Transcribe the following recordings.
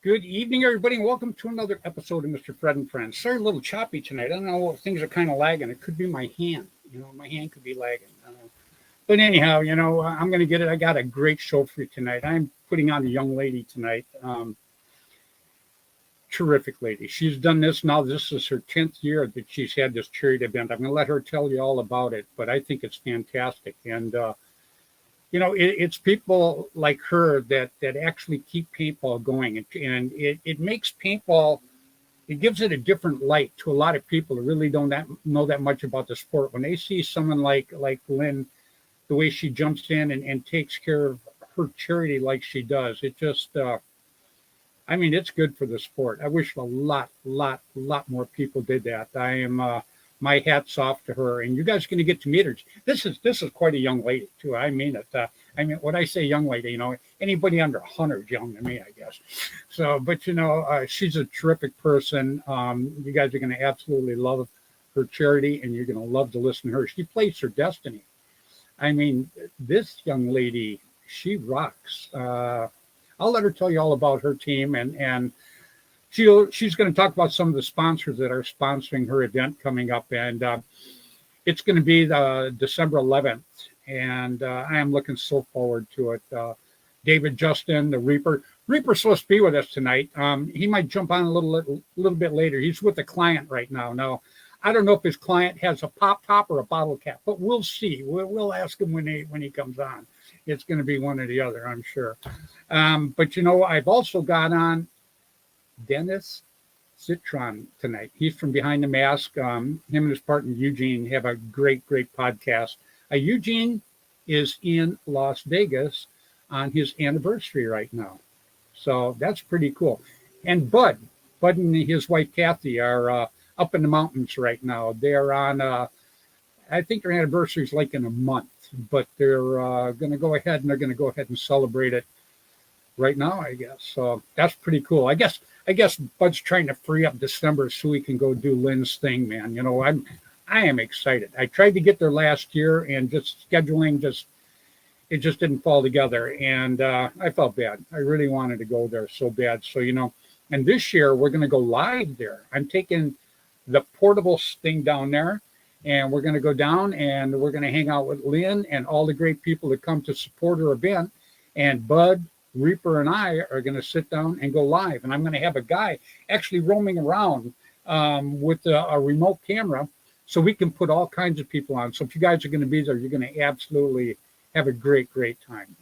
Good evening, everybody, and welcome to another episode of Mr. Fred and Friends. Sorry, a little choppy tonight. I don't know, things are kind of lagging. It could be my hand. My hand could be lagging. But anyhow, I'm going to get it. I got a great show for you tonight. I'm putting on a young lady tonight. Terrific lady. She's done this now. This is her 10th year that she's had this charity event. I'm going to let her tell you all about it, but I think it's fantastic. And, it's people like her that actually keep paintball going. And it makes paintball, it gives it a different light to a lot of people who really don't know that much about the sport. When they see someone like Lynn, the way she jumps in and takes care of her charity like she does, it just, it's good for the sport. I wish a lot more people did that. I am, my hat's off to her, and you guys are going to get to meet her. This is quite a young lady too. I mean it. When I say young lady, anybody under 100 is young to me, I guess. So, but she's a terrific person. You guys are going to absolutely love her charity, and you're going to love to listen to her. She plays her destiny. This young lady, she rocks. I'll let her tell you all about her team, and she's going to talk about some of the sponsors that are sponsoring her event coming up, and it's going to be December 11th, and I am looking so forward to it. David Justin, the Reaper's supposed to be with us tonight. He might jump on a little bit later. He's with a client right now. Now, I don't know if his client has a pop top or a bottle cap, but we'll see. We'll ask him when he comes on. It's going to be one or the other, I'm sure. But I've also got on Dennis Citron tonight. He's from Behind the Mask. Him and his partner Eugene have a great podcast. Eugene is in Las Vegas on his anniversary right now, so that's pretty cool. And Bud and his wife Kathy are up in the mountains right now. They're on I think their anniversary is like in a month, but they're going to go ahead and celebrate it right now, I guess. So that's pretty cool. I guess Bud's trying to free up December so we can go do Lynn's thing, man. I am excited. I tried to get there last year, and just scheduling it just didn't fall together, and I felt bad. I really wanted to go there so bad. So and this year we're going to go live there. I'm taking the portable thing down there, and we're going to go down and we're going to hang out with Lynn and all the great people that come to support her event, and Bud, Reaper, and I are going to sit down and go live, and I'm going to have a guy actually roaming around with a remote camera so we can put all kinds of people on. So if you guys are going to be there, you're going to absolutely have a great time.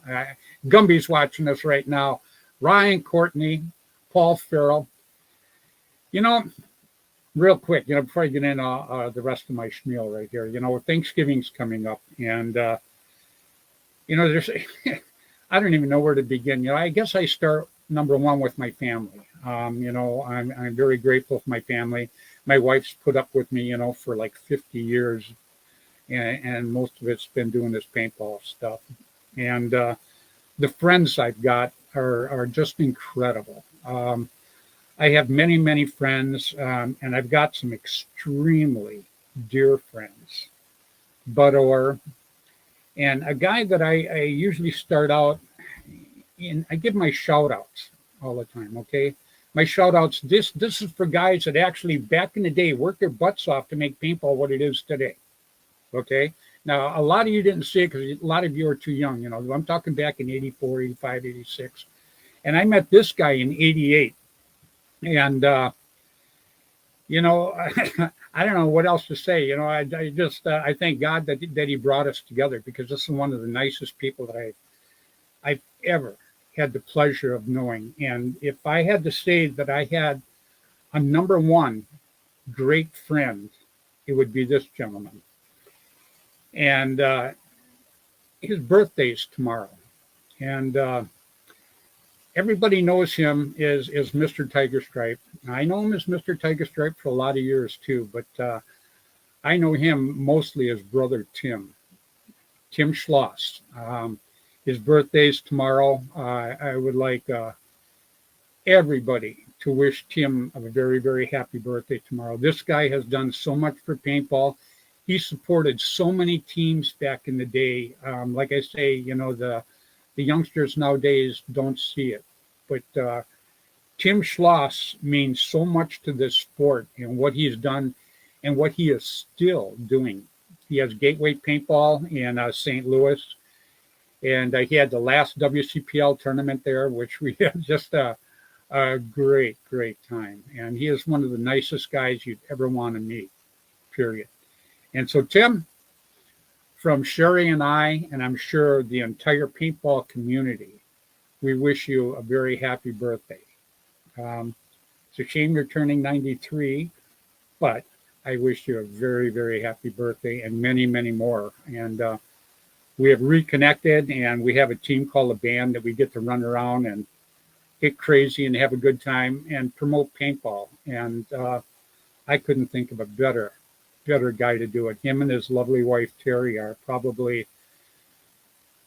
Gumby's watching us right now. Ryan, Courtney, Paul Farrell. Real quick, before I get in the rest of my spiel right here, Thanksgiving's coming up, and there's I don't even know where to begin. I guess I start number one with my family. I'm very grateful for my family. My wife's put up with me, for like 50 years, and most of it's been doing this paintball stuff. And the friends I've got are just incredible. I have many friends, and I've got some extremely dear friends. Bud Orr, and a guy that I usually start out in, I give my shout outs all the time, okay? My shout outs, this is for guys that actually back in the day worked their butts off to make paintball what it is today, okay? Now, a lot of you didn't see it because a lot of you are too young, I'm talking back in 84, 85, 86. And I met this guy in '88, and I don't know what else to say. I just I thank God that He brought us together, because this is one of the nicest people that I've ever had the pleasure of knowing. And if I had to say that I had a number one great friend, it would be this gentleman. And his birthday's tomorrow, and everybody knows him as Mr. Tiger Stripe. I know him as Mr. Tiger Stripe for a lot of years too, but I know him mostly as Brother Tim Schloss. His birthday's tomorrow. I would like everybody to wish Tim a very, very happy birthday tomorrow. This guy has done so much for paintball. He supported so many teams back in the day. Like I say, the youngsters nowadays don't see it. But Tim Schloss means so much to this sport and what he's done and what he is still doing. He has Gateway Paintball in St. Louis, and he had the last WCPL tournament there, which we had just a great, great time. And he is one of the nicest guys you'd ever want to meet, period. And so, Tim, from Sherry and I, and I'm sure the entire paintball community, we wish you a very happy birthday. It's a shame you're turning 93, but I wish you a very, very happy birthday and many, many more. And we have reconnected, and we have a team called a band that we get to run around and get crazy and have a good time and promote paintball. And I couldn't think of a better guy to do it. Him and his lovely wife, Terry, are probably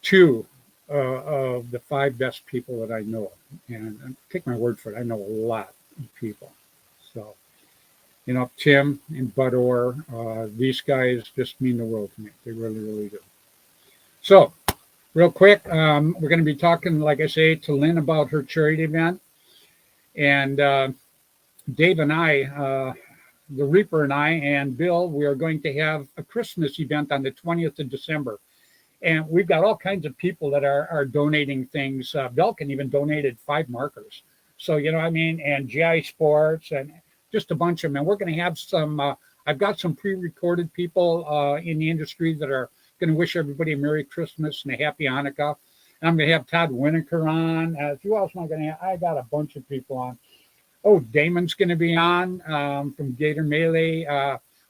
two of the 5 best people that I know. And take my word for it, I know a lot of people. So, Tim and Bud Orr, these guys just mean the world to me. They really, really do. So, real quick, we're going to be talking, like I say, to Lynn about her charity event. And Dave and I, the Reaper and I, and Bill, we are going to have a Christmas event on the 20th of December. And we've got all kinds of people that are donating things. Belkin even donated 5 markers. So, and GI Sports and just a bunch of them. And we're going to have some, I've got some pre-recorded people in the industry that are going to wish everybody a Merry Christmas and a Happy Hanukkah. And I'm going to have Todd Winokur on. Who else am I going to have? I got a bunch of people on. Oh, Damon's going to be on from Gator Melee.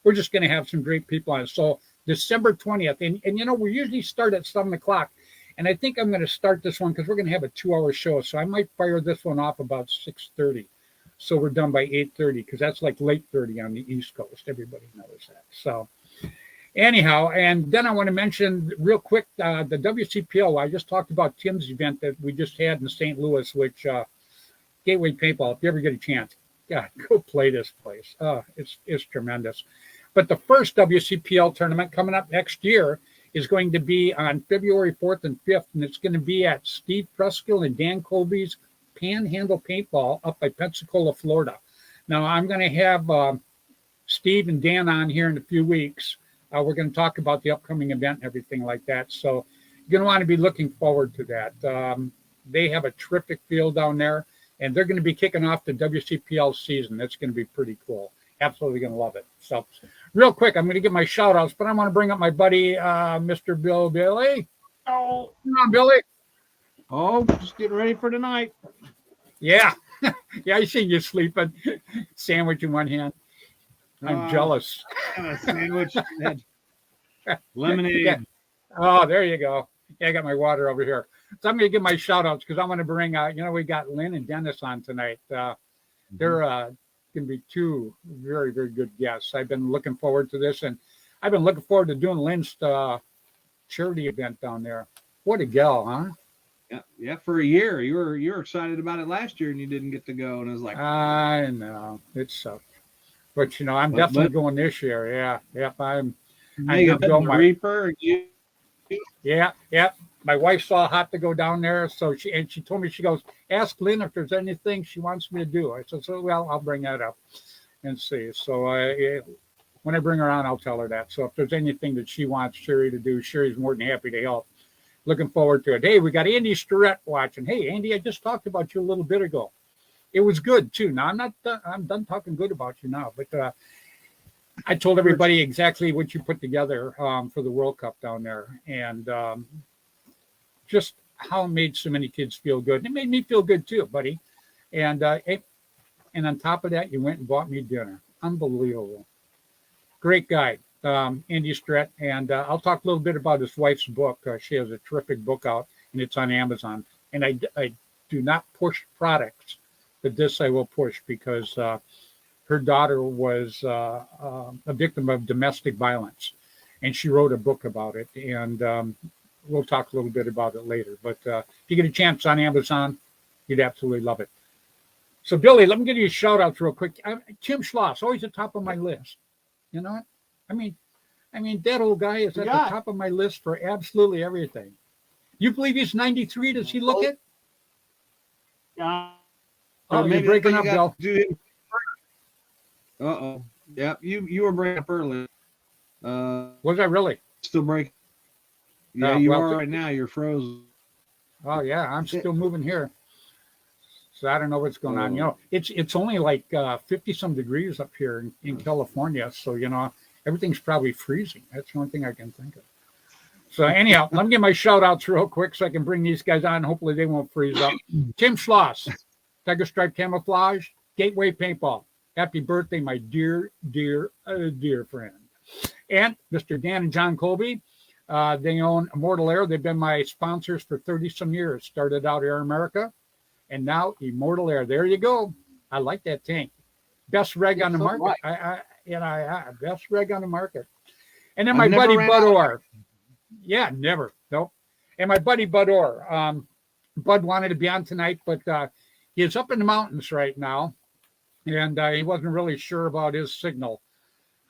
We're just going to have some great people on. So December 20th. And we usually start at 7 o'clock. And I think I'm going to start this one because we're going to have a 2-hour show. So I might fire this one off about 6:30. So we're done by 8:30 because that's like late 30 on the East Coast. Everybody knows that. So anyhow, and then I want to mention real quick the WCPL. I just talked about Tim's event that we just had in St. Louis, which Gateway Paintball. If you ever get a chance, God, go play this place. It's tremendous. But the first WCPL tournament coming up next year is going to be on February 4th and 5th, and it's going to be at Steve Preskill and Dan Colby's Panhandle Paintball up by Pensacola, Florida. Now, I'm going to have Steve and Dan on here in a few weeks. We're going to talk about the upcoming event and everything like that. So you're going to want to be looking forward to that. They have a terrific field down there, and they're going to be kicking off the WCPL season. That's going to be pretty cool. Absolutely going to love it. So real quick, I'm going to give my shout outs, but I want to bring up my buddy, Mr. Billy. Oh, come on, Billy. Oh, just getting ready for tonight. Yeah. Yeah, I see you sleeping. Sandwich in one hand. I'm jealous. A sandwich and lemonade. Yeah. Oh, there you go. Yeah, I got my water over here. So I'm going to give my shout outs because I want to bring, we got Lynn and Dennis on tonight. They're going to be 2 very, very good guests. I've been looking forward to this, and I've been looking forward to doing Lynn's charity event down there. What a gal, huh? Yeah. For a year, you were excited about it last year, and you didn't get to go. And I was like, I know it sucked, but I'm definitely going this year. Yeah, yep. I'm going my Reaper. Yeah. My wife saw hot to go down there, so she told me, she goes, ask Lynn if there's anything she wants me to do. I said, so well, I'll bring that up and see. So when I bring her on, I'll tell her that. So if there's anything that she wants Sherry to do, Sherry's more than happy to help. looking forward to it. Hey, we got Andy Starrett watching. Hey, Andy, I just talked about you a little bit ago. It was good too. Now I'm not done, I'm done talking good about you now, but I told everybody exactly what you put together for the World Cup down there, and just how it made so many kids feel good. It made me feel good too, buddy. And on top of that, you went and bought me dinner. Unbelievable. Great guy, Andy Stretch. And I'll talk a little bit about his wife's book. She has a terrific book out, and it's on Amazon. And I do not push products, but this I will push because her daughter was a victim of domestic violence, and she wrote a book about it. And we'll talk a little bit about it later. But if you get a chance on Amazon, you'd absolutely love it. So, Billy, let me give you a shout out real quick. Tim Schloss, always at the top of my list. You know what? I mean, that old guy is at the top of my list for absolutely everything. You believe he's 93? Does he look it? Yeah. Oh, you're breaking up, Bill. Uh-oh. Yeah, you were breaking up early. Was I really? Still breaking. Yeah, you are right now. You're frozen. Oh, yeah, I'm still moving here. So I don't know what's going on. You know, it's only like 50-some degrees up here in California. So, you know, everything's probably freezing. That's the only thing I can think of. So anyhow, let me get my shout-outs real quick so I can bring these guys on. Hopefully they won't freeze up. Tim Schloss, Tiger Stripe Camouflage, Gateway Paintball. Happy birthday, my dear friend. And Mr. Dan and John Colby. They own Immortal Air. They've been my sponsors for 30-some years. Started out Air America, and now Immortal Air. There you go. I like that tank. Best reg on the market. Right. Best reg on the market. And then my buddy Bud Orr. Yeah, never. Nope. And my buddy Bud Orr. Bud wanted to be on tonight, but he is up in the mountains right now, and he wasn't really sure about his signal.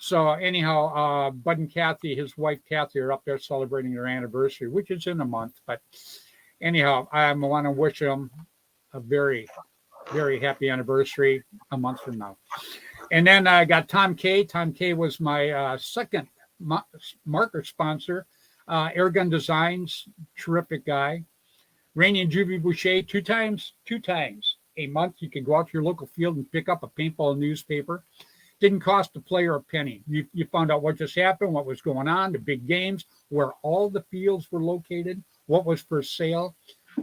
So anyhow, Bud and Kathy, his wife Kathy, are up there celebrating their anniversary, which is in a month. But anyhow, I want to wish them a very, very happy anniversary a month from now. And then I got Tom K. Tom K was my second marker sponsor. Airgun Designs, terrific guy. Rainey and Juvie Boucher, two times a month. You can go out to your local field and pick up a paintball newspaper. Didn't cost the player a penny. You found out what just happened, what was going on, the big games, where all the fields were located, what was for sale.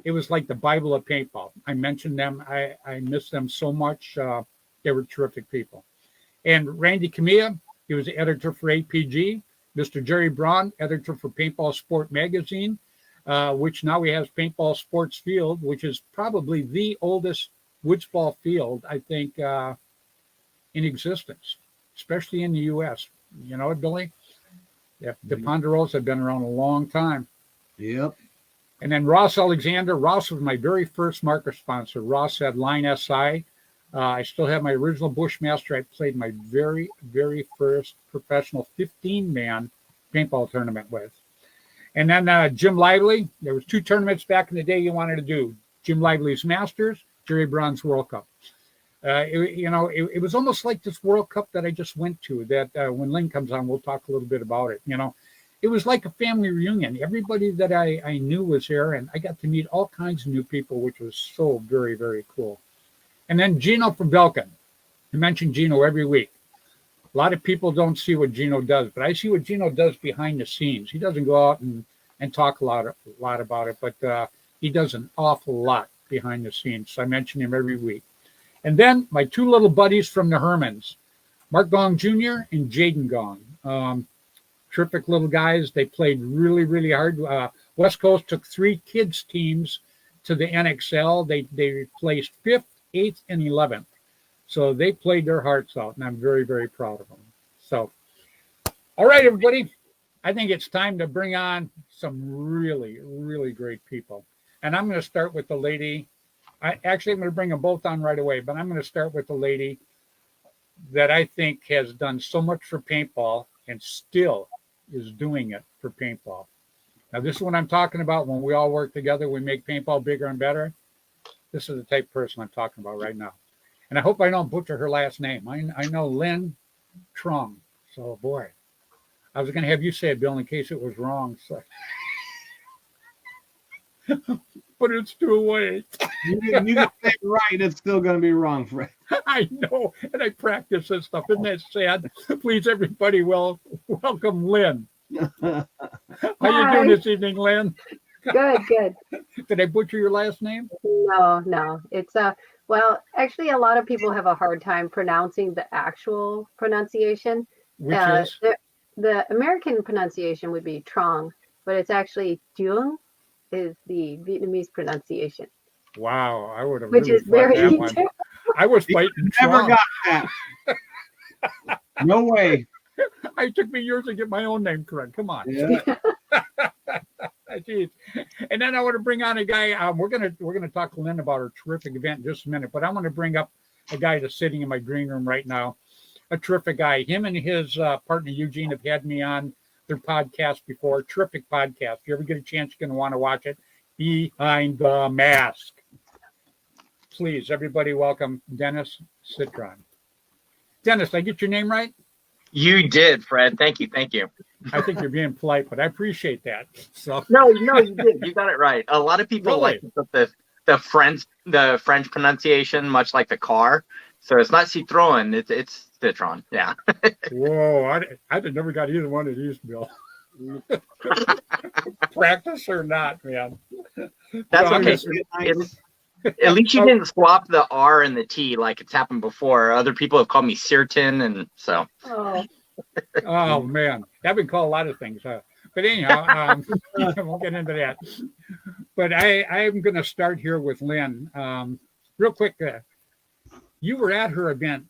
It was like the Bible of paintball. I mentioned them. I miss them so much. They were terrific people. And Randy Camilla, he was the editor for APG. Mr. Jerry Braun, editor for Paintball Sport Magazine, which now he has Paintball Sports Field, which is probably the oldest woods ball field, I think, in existence, especially in the U.S. You know, Billy? Yeah, the Ponderosa have been around a long time. Yep. And then Ross Alexander. Ross was my very first marker sponsor. Ross had Line SI. I still have my original Bushmaster. I played my very, very first professional 15-man paintball tournament with. And then Jim Lively. There was two tournaments back in the day you wanted to do. Jim Lively's Masters, Jerry Braun's World Cup. It was almost like this World Cup that I just went to, that when Lynn comes on, we'll talk a little bit about it. You know, it was like a family reunion. Everybody that I knew was there, and I got to meet all kinds of new people, which was so very, very cool. And then Gino from Belkin. I mention Gino every week. A lot of people don't see what Gino does, but I see what Gino does behind the scenes. He doesn't go out and talk a lot about it, but he does an awful lot behind the scenes. So I mention him every week. And then my two little buddies from the Hermans, Mark Gong Jr. and Jaden Gong. Terrific little guys. They played really, really hard. West Coast took 3 kids teams to the NXL. They placed 5th, 8th, and 11th. So they played their hearts out, and I'm very, very proud of them. So, all right, everybody. I think it's time to bring on some really, really great people. And I'm going to start with the lady. I'm going to bring them both on right away, but I'm going to start with the lady that I think has done so much for paintball and still is doing it for paintball. Now, this is what I'm talking about. When we all work together, we make paintball bigger and better. This is the type of person I'm talking about right now. And I hope I don't butcher her last name. I know Lynn Trung. So, boy, I was going to have you say it, Bill, in case it was wrong. So. but it's too late. You can say it right, it's still going to be wrong, Fred. I know, and I practice this stuff. Isn't that sad? Please, everybody, welcome Lynn. How you doing this evening, Lynn? Good. Did I butcher your last name? No. It's well, actually, a lot of people have a hard time pronouncing the actual pronunciation. Which is? The American pronunciation would be Trong, but it's actually Duong is the Vietnamese pronunciation. Wow, I would have Which really is very that one. I was fighting Never Trong. got that. No way. It took me years to get my own name correct. Come on. Yeah. Jeez. And then I want to bring on a guy. We're gonna talk to Lynn about her terrific event in just a minute, but I want to bring up a guy that's sitting in my green room right now. A terrific guy. Him and his partner Eugene have had me on their podcast before. Terrific podcast. If you ever get a chance, you're gonna want to watch it. Behind the Mask. Please, everybody, welcome Dennis Citron. Dennis, did I get your name right? You did, Fred. Thank you. I think you're being polite, but I appreciate that. So No, you did. You got it right. A lot of people Really? like to put the French pronunciation, much like the car. So it's not Citroen, it's Citron. Yeah. whoa, I never got either one of these, Bill. Practice or not, man. That's No, okay. At least you didn't swap the R and the T like it's happened before. Other people have called me Sirton, and so. Oh man, I've been called a lot of things. But anyhow, I won't get into that. But I'm going to start here with Lynn. Real quick, you were at her event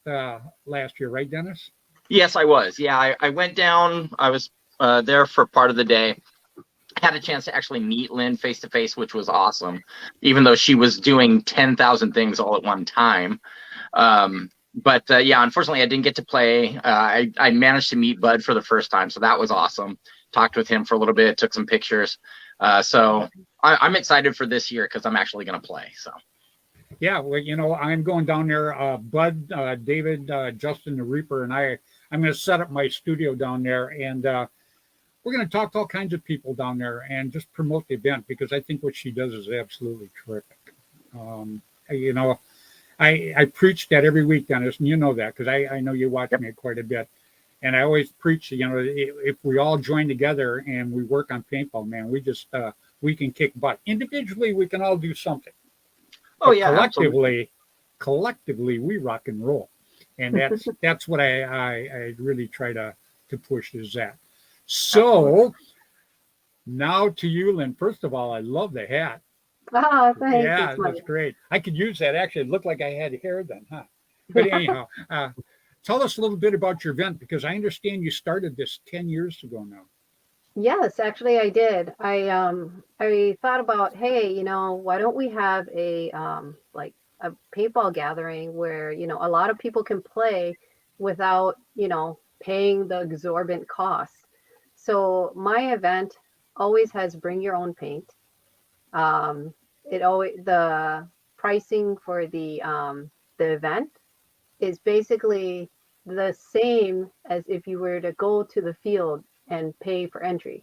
last year, right, Dennis? Yes, I was. Yeah, I went down. I was there for part of the day. Had a chance to actually meet Lynn face to face, which was awesome, even though she was doing 10,000 things all at one time. But yeah, unfortunately, I didn't get to play. I managed to meet Bud for the first time, so that was awesome. Talked with him for a little bit, took some pictures. So I'm excited for this year because I'm actually going to play. So. Yeah, well, I'm going down there. Bud, David, Justin the Reaper, and I'm going to set up my studio down there, and we're going to talk to all kinds of people down there and just promote the event because I think what she does is absolutely terrific. I preach that every week, Dennis, and you know that because I know you watch me quite a bit. And I always preach, if we all join together and we work on paintball, man, we can kick butt. Individually, we can all do something. Oh But yeah, collectively, we rock and roll, and that's what I really try to push is that. So now to you, Lynn. First of all, I love the hat. Oh, thanks. Yeah, that's great. I could use that. Actually, it looked like I had hair then, huh? But anyhow, tell us a little bit about your event because I understand you started this 10 years ago now. Yes, actually I did. I thought about, hey, why don't we have a like a paintball gathering where, a lot of people can play without, paying the exorbitant costs. So my event always has bring your own paint. The pricing for the event is basically the same as if you were to go to the field and pay for entry.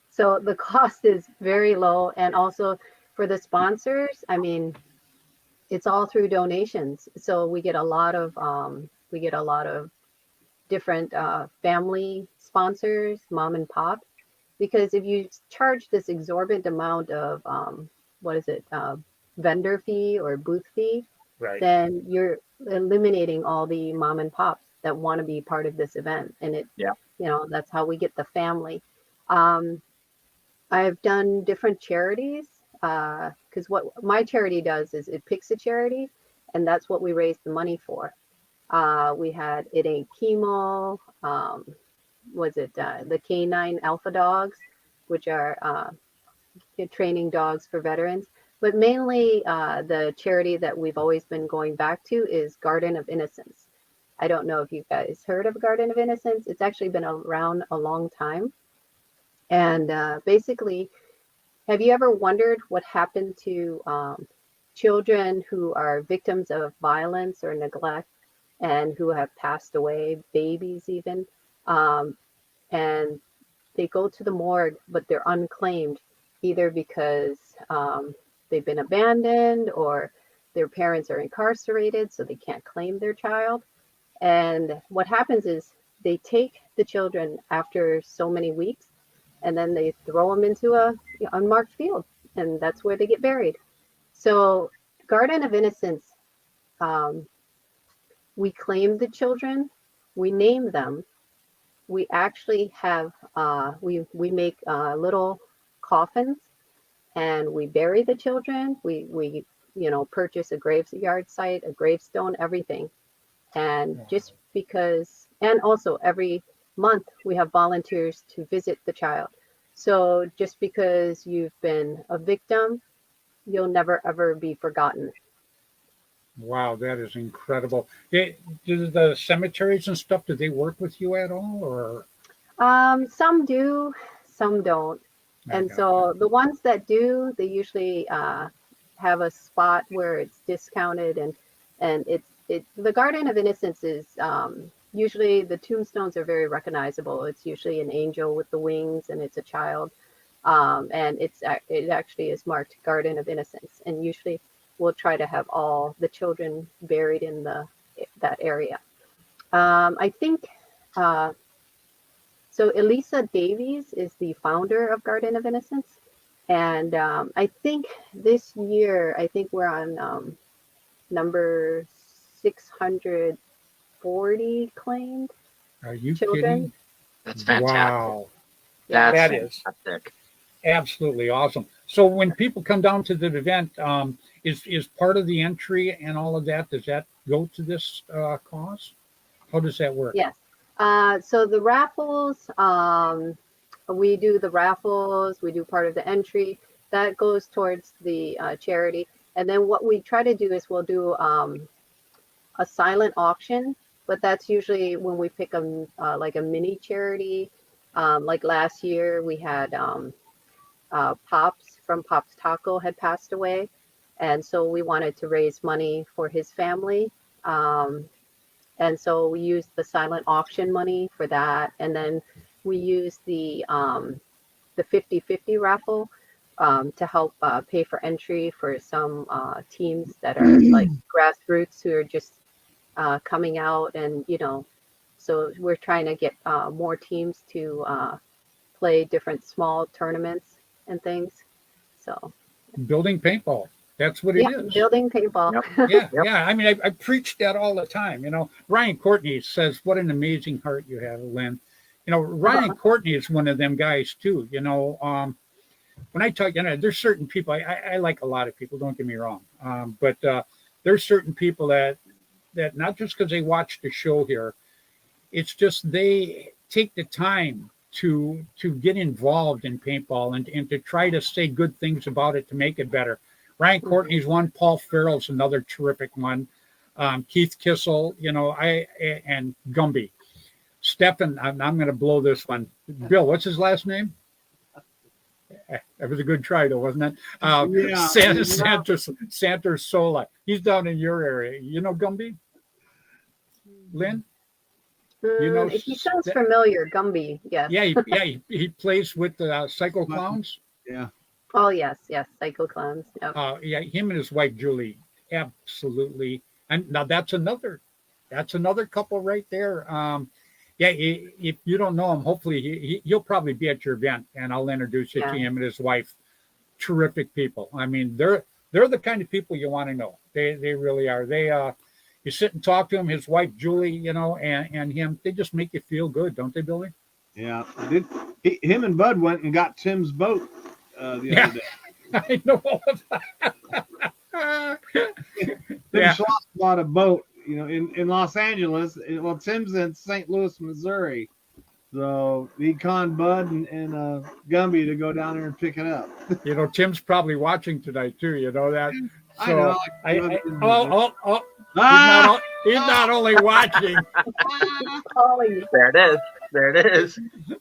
So the cost is very low. And also for the sponsors, I mean, it's all through donations. So we get a lot of different family sponsors, mom and pop, because if you charge this exorbitant amount of vendor fee or booth fee, Right. then you're eliminating all the mom and pops that want to be part of this event. And that's how we get the family. I've done different charities because what my charity does is it picks a charity, and that's what we raise the money for. We had It Ain't Chemo, the Canine Alpha Dogs, which are training dogs for veterans. But mainly the charity that we've always been going back to is Garden of Innocence. I don't know if you guys heard of Garden of Innocence. It's actually been around a long time. And basically, have you ever wondered what happened to children who are victims of violence or neglect and who have passed away, babies even, and they go to the morgue, but they're unclaimed, either because they've been abandoned or their parents are incarcerated, so they can't claim their child. And what happens is they take the children after so many weeks and then they throw them into a unmarked field, and that's where they get buried. So, Garden of Innocence, um, we claim the children, we name them, we actually have we make little coffins and we bury the children. We purchase a graveyard site, a gravestone, everything. And just because, and also every month we have volunteers to visit the child. So just because you've been a victim, you'll never ever be forgotten. Wow, that is incredible. Do the cemeteries and stuff, do they work with you at all, or? Some do, some don't. And so the ones that do, they usually have a spot where it's discounted, and it's the Garden of Innocence is usually the tombstones are very recognizable. It's usually an angel with the wings, and it's a child, and it actually is marked Garden of Innocence, and usually we'll try to have all the children buried in that area. I think. So Elisa Davies is the founder of Garden of Innocence, and I think this year, I think we're on number 640 claimed Are you children. kidding? That's fantastic. Wow, Yeah. That's that is fantastic. absolutely awesome. So when people come down to the event, is part of the entry and all of that, does that go to this cause? How does that work? Yes. So the raffles, we do the raffles, we do part of the entry that goes towards the charity. And then what we try to do is we'll do a silent auction, but that's usually when we pick like a mini charity. Like last year we had Pops from Pops Taco had passed away. And so we wanted to raise money for his family. And so we used the silent auction money for that. And then we used the 50-50 raffle to help pay for entry for some teams that are like grassroots who are just coming out. And, so we're trying to get more teams to play different small tournaments and things. So Building paintball. That's what it is. building paintball. Yep. Yeah, Yep. yeah. I mean, I preach that all the time. Ryan Courtney says, "What an amazing heart you have, Lynn." Ryan Courtney is one of them guys too. When I talk, there's certain people. I like a lot of people. Don't get me wrong. But there's certain people that not just because they watch the show here, it's just they take the time to get involved in paintball and to try to say good things about it to make it better. Ryan Courtney's one. Paul Farrell's another terrific one. Keith Kissel, and Gumby. Stefan, I'm going to blow this one. Bill, what's his last name? That was a good try, though, wasn't it? Santos Sola. He's down in your area. You know Gumby? Lynn? He sounds familiar, Gumby. Yes. Yeah, he plays with the Psycho Clowns. Yeah. Oh yes, Psycho Clowns. Yep. Yeah, him and his wife Julie, absolutely. And now that's another couple right there. If you don't know him, hopefully he'll probably be at your event, and I'll introduce you to him and his wife. Terrific people. I mean, they're the kind of people you want to know. They really are. You sit and talk to him, his wife Julie, and him. They just make you feel good, don't they, Billy? Yeah. Him and Bud went and got Tim's boat the other day. I know all of that. Tim Schultz bought a boat, in Los Angeles. Well, Tim's in St. Louis, Missouri. So he conned Bud and Gumby to go down there and pick it up. Tim's probably watching tonight too. You know that. So he's not only watching. There it is.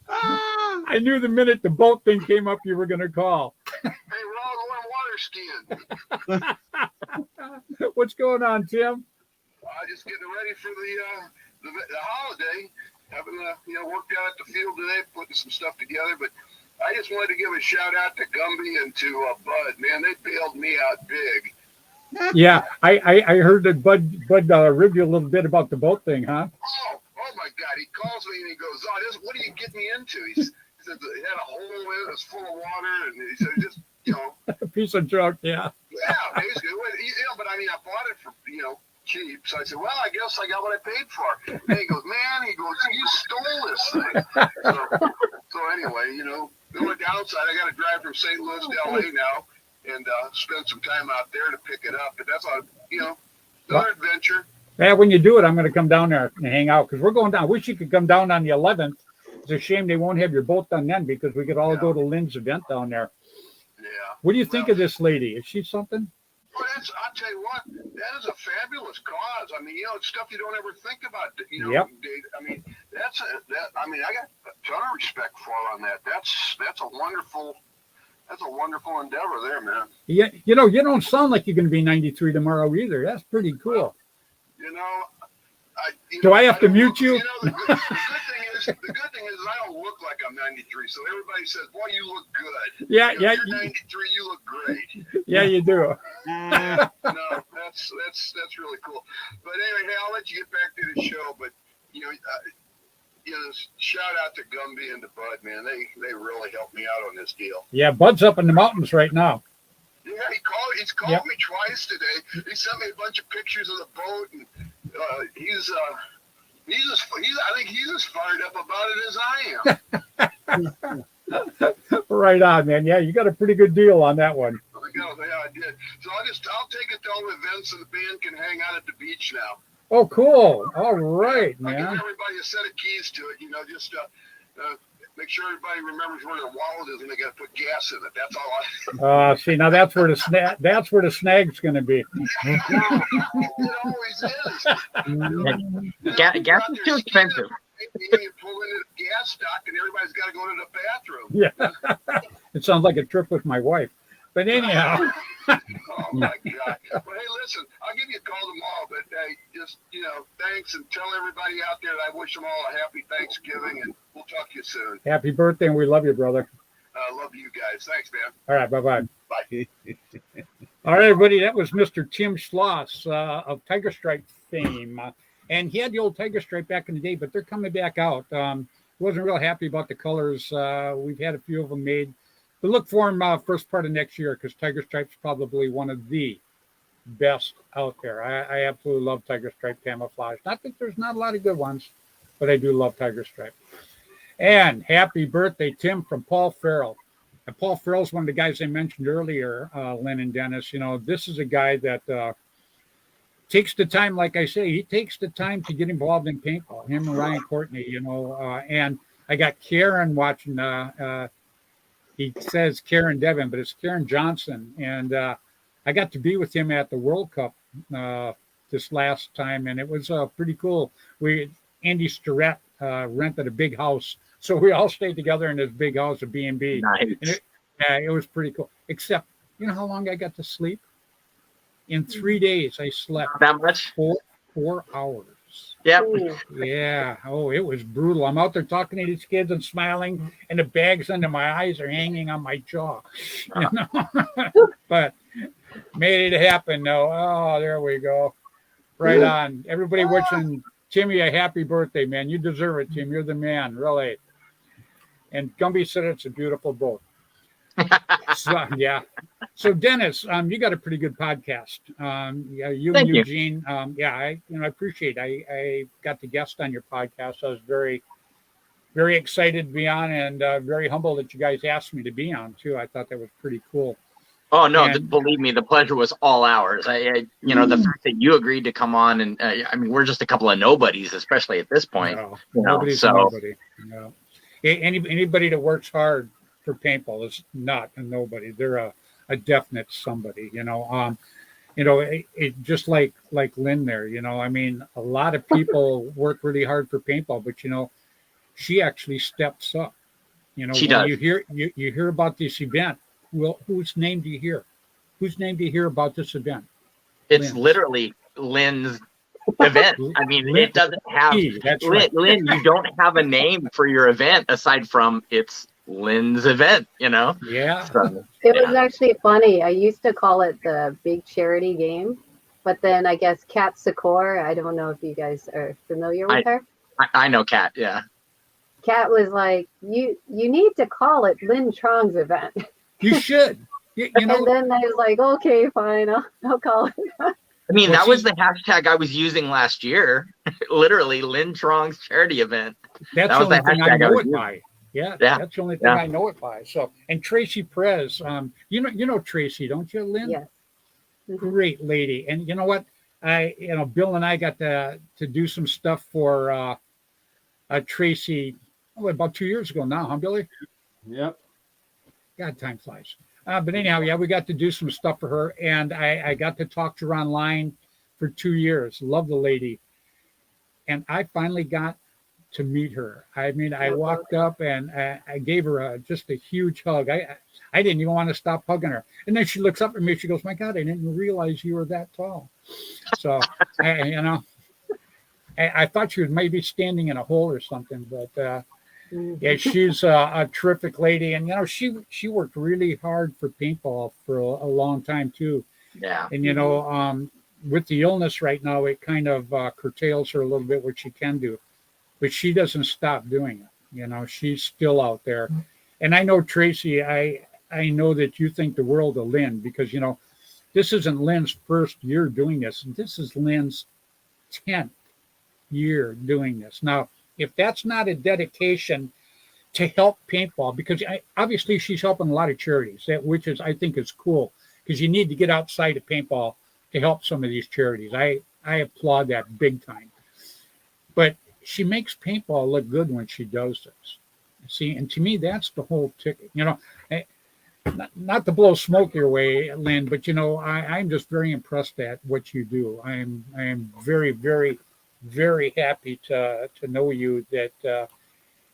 I knew the minute the boat thing came up, you were going to call. Hey, we're all going water skiing. What's going on, Tim? Just getting ready for the holiday. Having worked out at the field today, putting some stuff together. But I just wanted to give a shout out to Gumby and to Bud. Man, they bailed me out big. Yeah, I heard that Bud ribbed you a little bit about the boat thing, huh? Oh my God! He calls me and he goes, "Oh, what do you get me into?" He said it had a hole in it, it was full of water, and he said, "Just A piece of junk, yeah. yeah, basically, but I mean, I bought it for cheap." So I said, "Well, I guess I got what I paid for." And he goes, "Man," he goes, "you stole this thing." So anyway, the only downside, I got to drive from St. Louis to LA now and spend some time out there to pick it up. But that's another adventure. Yeah, when you do it, I'm going to come down there and hang out because we're going down. I wish you could come down on the 11th. It's a shame they won't have your boat done then because we could all go to Lynn's event down there. Yeah. What do you think of this lady? Is she something? Well, I'll tell you what, that is a fabulous cause. I mean, it's stuff you don't ever think about. Yep. I mean, I got a ton of respect for her on that. That's a wonderful endeavor there, man. Yeah, you don't sound like you're going to be 93 tomorrow either. That's pretty cool. Do I have to mute you? The good thing is I don't look like I'm 93. So everybody says, "Boy, you look good." Yeah, You're 93. You look great. Yeah, you do. No, that's really cool. But anyway, hey, I'll let you get back to the show. But shout out to Gumby and to Bud, man. They really helped me out on this deal. Yeah, Bud's up in the mountains right now. Yeah, he's called me twice today. He sent me a bunch of pictures of the boat, and I think he's as fired up about it as I am. Right on, man. Yeah, you got a pretty good deal on that one. Yeah, I did. So I'll take it to all the events, and the band can hang out at the beach now. Oh, cool. All right, I give man. everybody a set of keys to it, just make sure everybody remembers where their wallet is and they got to put gas in it. That's all I. See, now that's where the snag's going to be. It always is. Gas is too expensive. You pull into the gas stock and everybody's got to go to the bathroom. Yeah. It sounds like a trip with my wife. But anyhow. Oh my God. Well, hey, listen, I'll give you a call tomorrow, but just, thanks and tell everybody out there that I wish them all a happy Thanksgiving, and we'll talk to you soon. Happy birthday, and we love you, brother. Love you guys. Thanks, man. All right, bye-bye. Bye. All right, everybody, that was Mr. Tim Schloss of Tiger Stripe fame. And he had the old Tiger Stripe back in the day, but they're coming back out. Wasn't real happy about the colors. We've had a few of them made. But look for them first part of next year because Tiger Stripe's probably one of the best out there. I absolutely love Tiger Stripe camouflage. Not that there's not a lot of good ones, but I do love Tiger Stripe. And happy birthday, Tim, from Paul Farrell. And Paul Farrell's one of the guys I mentioned earlier, Lynn and Dennis. This is a guy that takes the time, like I say, he takes the time to get involved in paintball, him and Ryan Courtney, and I got Karen watching, he says Karen Devin, but it's Karen Johnson. And I got to be with him at the World Cup this last time, and it was pretty cool. Andy Starrett rented a big house, so we all stayed together in this big house, a B&B. Nice. And it was pretty cool. Except, you know how long I got to sleep? In 3 days, I slept That much? 4 hours. Yep. Yeah. Oh, it was brutal. I'm out there talking to these kids and smiling, and the bags under my eyes are hanging on my jaw. But made it happen, though. Oh, there we go. Right on. Everybody wishing Timmy a happy birthday, man. You deserve it, Tim. You're the man, really. And Gumby said it's a beautiful boat. So, yeah. So Dennis, you got a pretty good podcast. You Thank and you. Eugene. I appreciate it. I got the guest on your podcast. I was very, very excited to be on, and very humble that you guys asked me to be on too. I thought that was pretty cool. Oh no! And- Believe me, the pleasure was all ours. The fact that you agreed to come on, and we're just a couple of nobodies, especially at this point. No, nobody's nobody. No. Anybody that works hard for paintball is not a nobody. They're a definite somebody. It just like Lynn there. A lot of people work really hard for paintball, but she actually steps up. She when does. You hear about this event. Well, whose name do you hear? Whose name do you hear about this event? It's Lynn's. literally Lynn's event. Lynn- It doesn't have That's right. Lynn. You don't have a name for your event aside from it's Lynn's event, you know? Yeah. So, It was yeah. actually funny. I used to call it the big charity game, but then I guess Kat Secor, I don't know if you guys are familiar with her. I know Kat, yeah. Kat was like, you need to call it Lynn Trong's event. You should. You And know, then I was like, okay, fine, I'll call it. I mean, Well, that was she's- the hashtag I was using last year. Literally, Lynn Trong's charity event. that's That the was the only thing I hashtag I know was it using. by. Yeah, Yeah. that's the only thing Yeah. I know it by. So, and Tracy Perez, you know Tracy, don't you, Lynn? Yes. Mhm. Great lady. And you know what? Bill and I got to do some stuff for Tracy about 2 years ago now, huh, Billy? Yep. God, time flies. But anyhow, yeah, we got to do some stuff for her, and I got to talk to her online for 2 years. Love the lady. And I finally got to meet her. I mean, I walked up and I gave her just a huge hug. I didn't even want to stop hugging her. And then she looks up at me. She goes, "My God, I didn't realize you were that tall." So, I thought she was maybe standing in a hole or something. But yeah, she's a terrific lady. And, she worked really hard for paintball for a long time, too. Yeah. And, with the illness right now, it kind of curtails her a little bit what she can do. But she doesn't stop doing it. She's still out there. And I know, Tracy, I know that you think the world of Lynn because, this isn't Lynn's first year doing this. This is Lynn's 10th year doing this. Now, if that's not a dedication to help paintball, because obviously she's helping a lot of charities, which I think is cool because you need to get outside of paintball to help some of these charities. I applaud that big time. But she makes paintball look good when she does this. See, and to me, that's the whole ticket. Not to blow smoke your way, Lynn, but I'm just very impressed at what you do. I am very, very, very happy to know you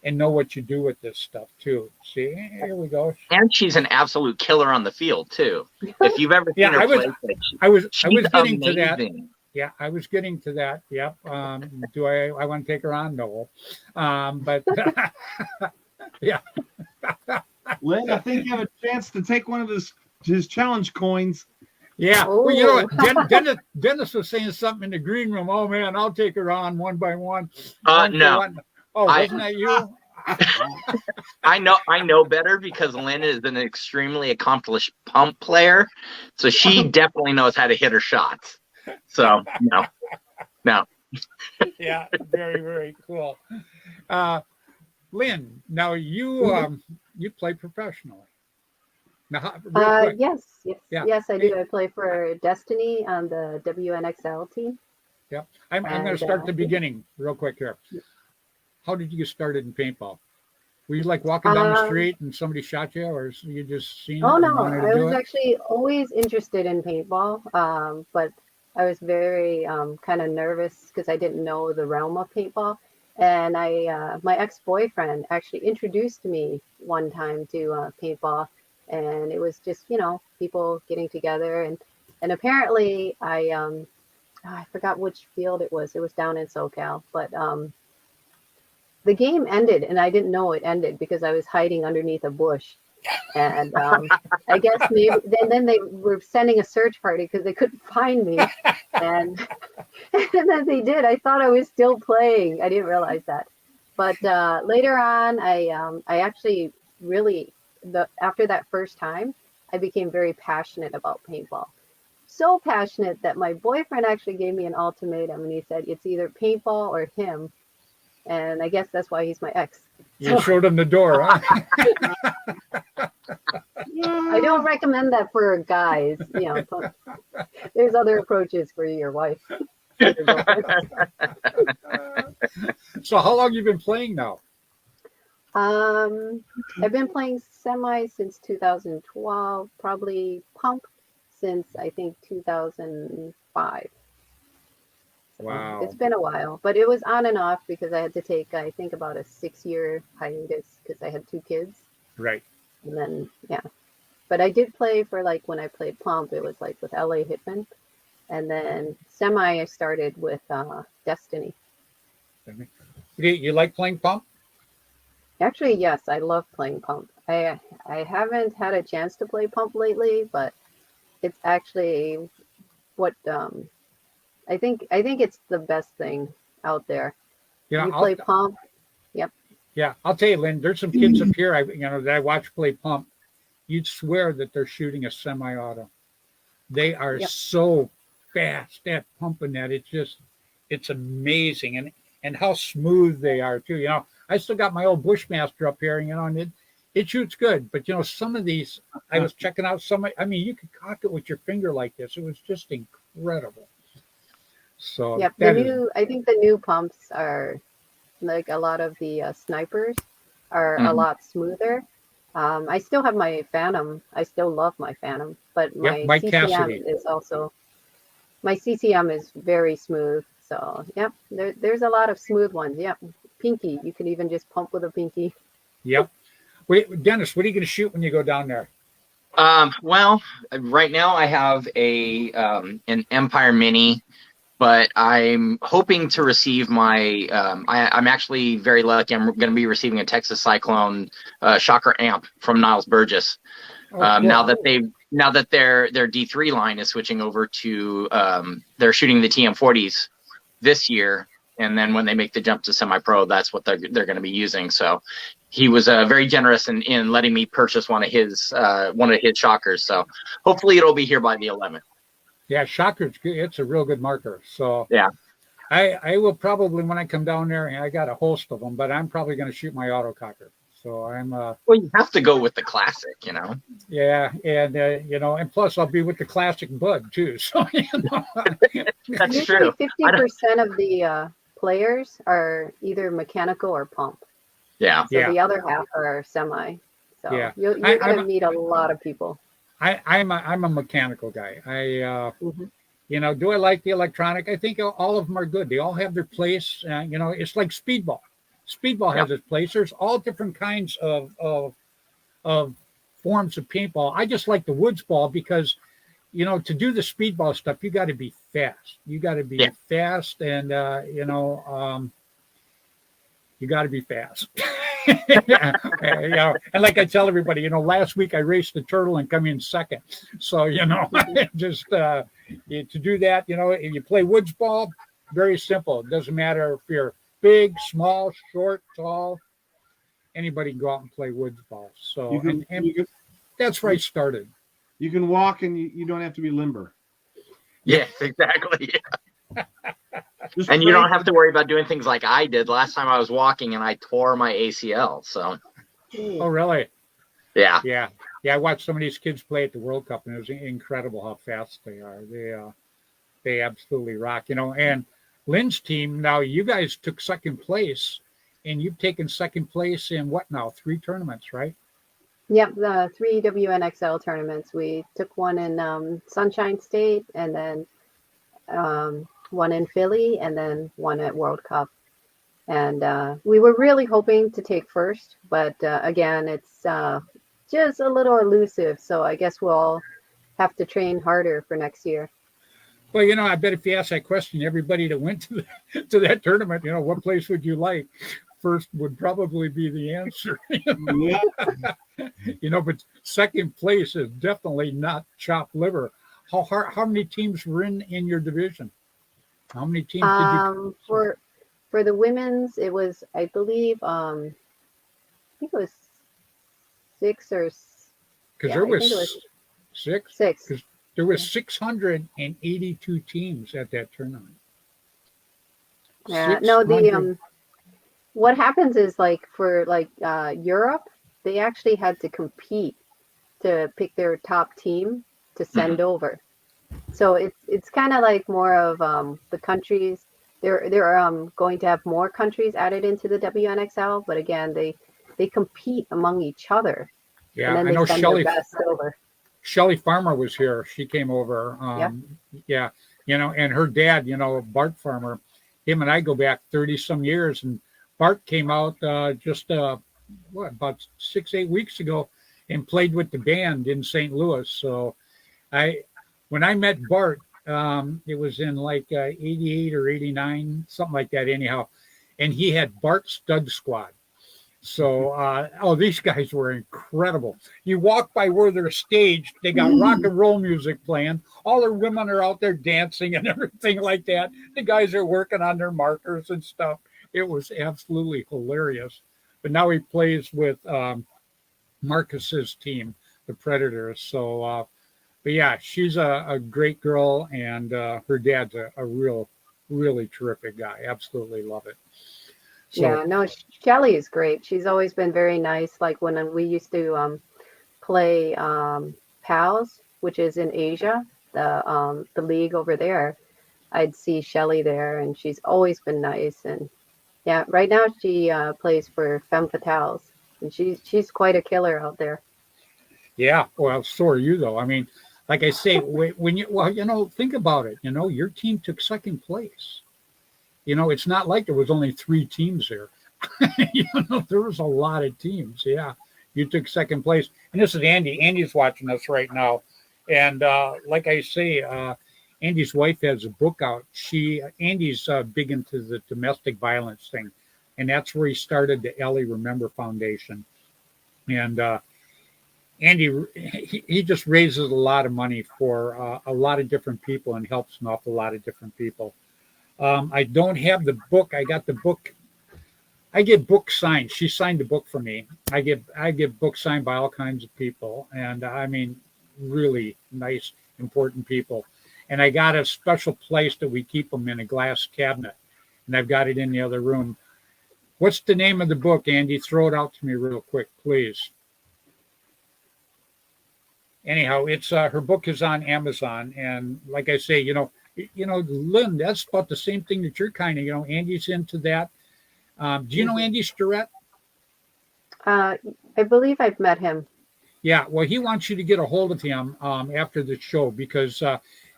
and know what you do with this stuff too. See, here we go. And she's an absolute killer on the field too. If you've ever seen her play, I was she's getting to that. amazing. Yeah, I was getting to that. Yep. Do I want to take her on? No. But yeah. Lynn, I think you have a chance to take one of his challenge coins. Yeah. Oh. Well, you know what? Dennis was saying something in the green room. Oh man, I'll take her on one by one. No. Oh, wasn't that you? I know better because Lynn is an extremely accomplished pump player, so she definitely knows how to hit her shots. So no. Yeah, very, very cool. Lynn, now you play professionally. Now, real quick. Yes, Yeah. yes, I do. I play for Destiny on the WNXL team. Yeah, I'm going to start the beginning real quick here. How did you get started in paintball? Were you like walking down the street and somebody shot you, or you just seen? Oh it and no, wanted to I do was it? actually always interested in paintball, but I was very kind of nervous because I didn't know the realm of paintball. And my ex-boyfriend actually introduced me one time to paintball, and it was just people getting together and apparently I forgot which field it was. It was down in SoCal, but the game ended and I didn't know it ended because I was hiding underneath a bush. And I guess maybe then they were sending a search party because they couldn't find me. And then they did. I thought I was still playing. I didn't realize that. But later on, I actually really, after that first time, I became very passionate about paintball. So passionate that my boyfriend actually gave me an ultimatum and he said, it's either paintball or him. And I guess that's why he's my ex. You showed him the door, huh? I don't recommend that for guys. There's other approaches for your wife. So how long you been playing now? I've been playing semi since 2012, probably pump since I think 2005. Wow. It's been a while, but it was on and off because I had to take, I think, about a 6-year hiatus because I had 2 kids. Right. And then, yeah. But I did play for when I played pump, it was with LA Hitman. And then semi, I started with Destiny. You like playing pump? Actually, yes, I love playing pump. I haven't had a chance to play pump lately, but it's actually what I think it's the best thing out there. You know, You play pump. Yep. yeah, I'll tell you, Lynn, there's some kids up here, that I watch play pump. You'd swear that they're shooting a semi-auto. They are Yep. so fast at pumping that it's amazing, and how smooth they are too. I still got my old Bushmaster up here, and it shoots good. But some of these, I was checking out some. I mean, you could cock it with your finger like this. It was just incredible. So Yep. I think the new pumps are like a lot of the snipers are a Mhm. lot smoother. I still have my Phantom. I still love my Phantom, but Yep, my Mike CCM Cassidy. is also my CCM is very smooth. So yep, there's a lot of smooth ones. Yep, pinky. You can even just pump with a pinky. Yep. Wait, Dennis, what are you going to shoot when you go down there? Well, right now I have an Empire Mini, but I'm hoping to receive my. I'm actually very lucky. I'm going to be receiving a Texas Cyclone Shocker amp from Niles Burgess. Oh, cool. Now that their D3 line is switching over to they're shooting the TM40s this year, and then when they make the jump to semi-pro, that's what they're going to be using. So he was very generous in letting me purchase one of his shockers. So hopefully it'll be here by the 11th. Yeah, Shocker's good. It's a real good marker. So Yeah. I will probably, when I come down there, and I got a host of them, but I'm probably going to shoot my autococker. So I'm Well, you have to go with the classic, yeah, and and plus I'll be with the classic bud too. So That's Usually true. 50% of the players are either mechanical or pump. Yeah. So Yeah. the other half are semi. So Yeah. you're going to meet a lot of people. I'm a mechanical guy. Mhm. Do I like the electronic? I think all of them are good. They all have their place. It's like speedball. Speedball has its place. There's all different kinds of forms of paintball. I just like the woods ball because, to do the speedball stuff, you got to be fast. You got to be fast, and you got to be fast. And like I tell everybody, last week I raced the turtle and come in second. So, just to do that, if you play woods ball, very simple. It doesn't matter if you're big, small, short, tall. Anybody can go out and play woods ball. So, that's where I started. You can walk and you don't have to be limber. Yes, exactly. And you don't have to worry about doing things like I did last time I was walking and I tore my ACL. So. Oh, really? Yeah. Yeah. I watched some of these kids play at the World Cup, and it was incredible how fast they are. They absolutely rock. And Lynn's team, now you guys took second place, and you've taken second place in what now? 3 tournaments, right? Yep, the 3 WNXL tournaments. We took one in Sunshine State, and then one in Philly, and then one at World Cup. And we were really hoping to take first, but again, it's just a little elusive. So I guess we'll have to train harder for next year. Well, I bet if you ask that question, everybody that went to that tournament, what place would you like? First would probably be the answer. But second place is definitely not chopped liver. How many teams were in your division? How many teams did you? For the women's, it was, I believe, I think it was 6 or. Because there was 6. 6. Because there was 682 teams at that tournament. Yeah. No, what happens is for Europe, they actually had to compete to pick their top team to send over. So it's kind of like more of the countries. They're going to have more countries added into the WNXL, but again, they compete among each other. Yeah, and then I know send their best over. Shelley Farmer was here. She came over. Yeah, and her dad, Bart Farmer, him and I go back 30 some years, and Bart came out just about 6-8 weeks ago and played with the band in St. Louis. So when I met Bart, it was in 88 or 89, something like that anyhow. And he had Bart Stud Squad. So, these guys were incredible. You walk by where they're staged, they got rock and roll music playing. All the women are out there dancing and everything like that. The guys are working on their markers and stuff. It was absolutely hilarious. But now he plays with Marcus's team, the Predators. So, but yeah, she's a great girl, and her dad's a really terrific guy. Absolutely love it. So, Yeah, no, Shelly is great. She's always been very nice. Like when we used to play PALS, which is in Asia, the league over there, I'd see Shelly there, and she's always been nice. And yeah, right now she plays for Femme Fatales, and she's quite a killer out there. yeah, well, so are you, though. I mean, like I say, when think about it. Your team took second place. It's not like there was only 3 teams there. There was a lot of teams. Yeah, you took second place. And this is Andy. Andy's watching us right now. And like I say, Andy's wife has a book out. Andy's big into the domestic violence thing. And that's where he started the Ellie Remember Foundation. And Andy, he just raises a lot of money for a lot of different people and helps an awful lot of different people. I don't have the book. I got the book. I get books signed. She signed the book for me. I get books signed by all kinds of people, and I mean, really nice, important people. And I got a special place that we keep them in, a glass cabinet, and I've got it in the other room. What's the name of the book, Andy? Throw it out to me real quick, please. Anyhow, it's her book is on Amazon, and like I say, Lynn, that's about the same thing that you're kind of, Andy's into that. Do you know Andy Starrett? I believe I've met him. Yeah, well, he wants you to get a hold of him after the show because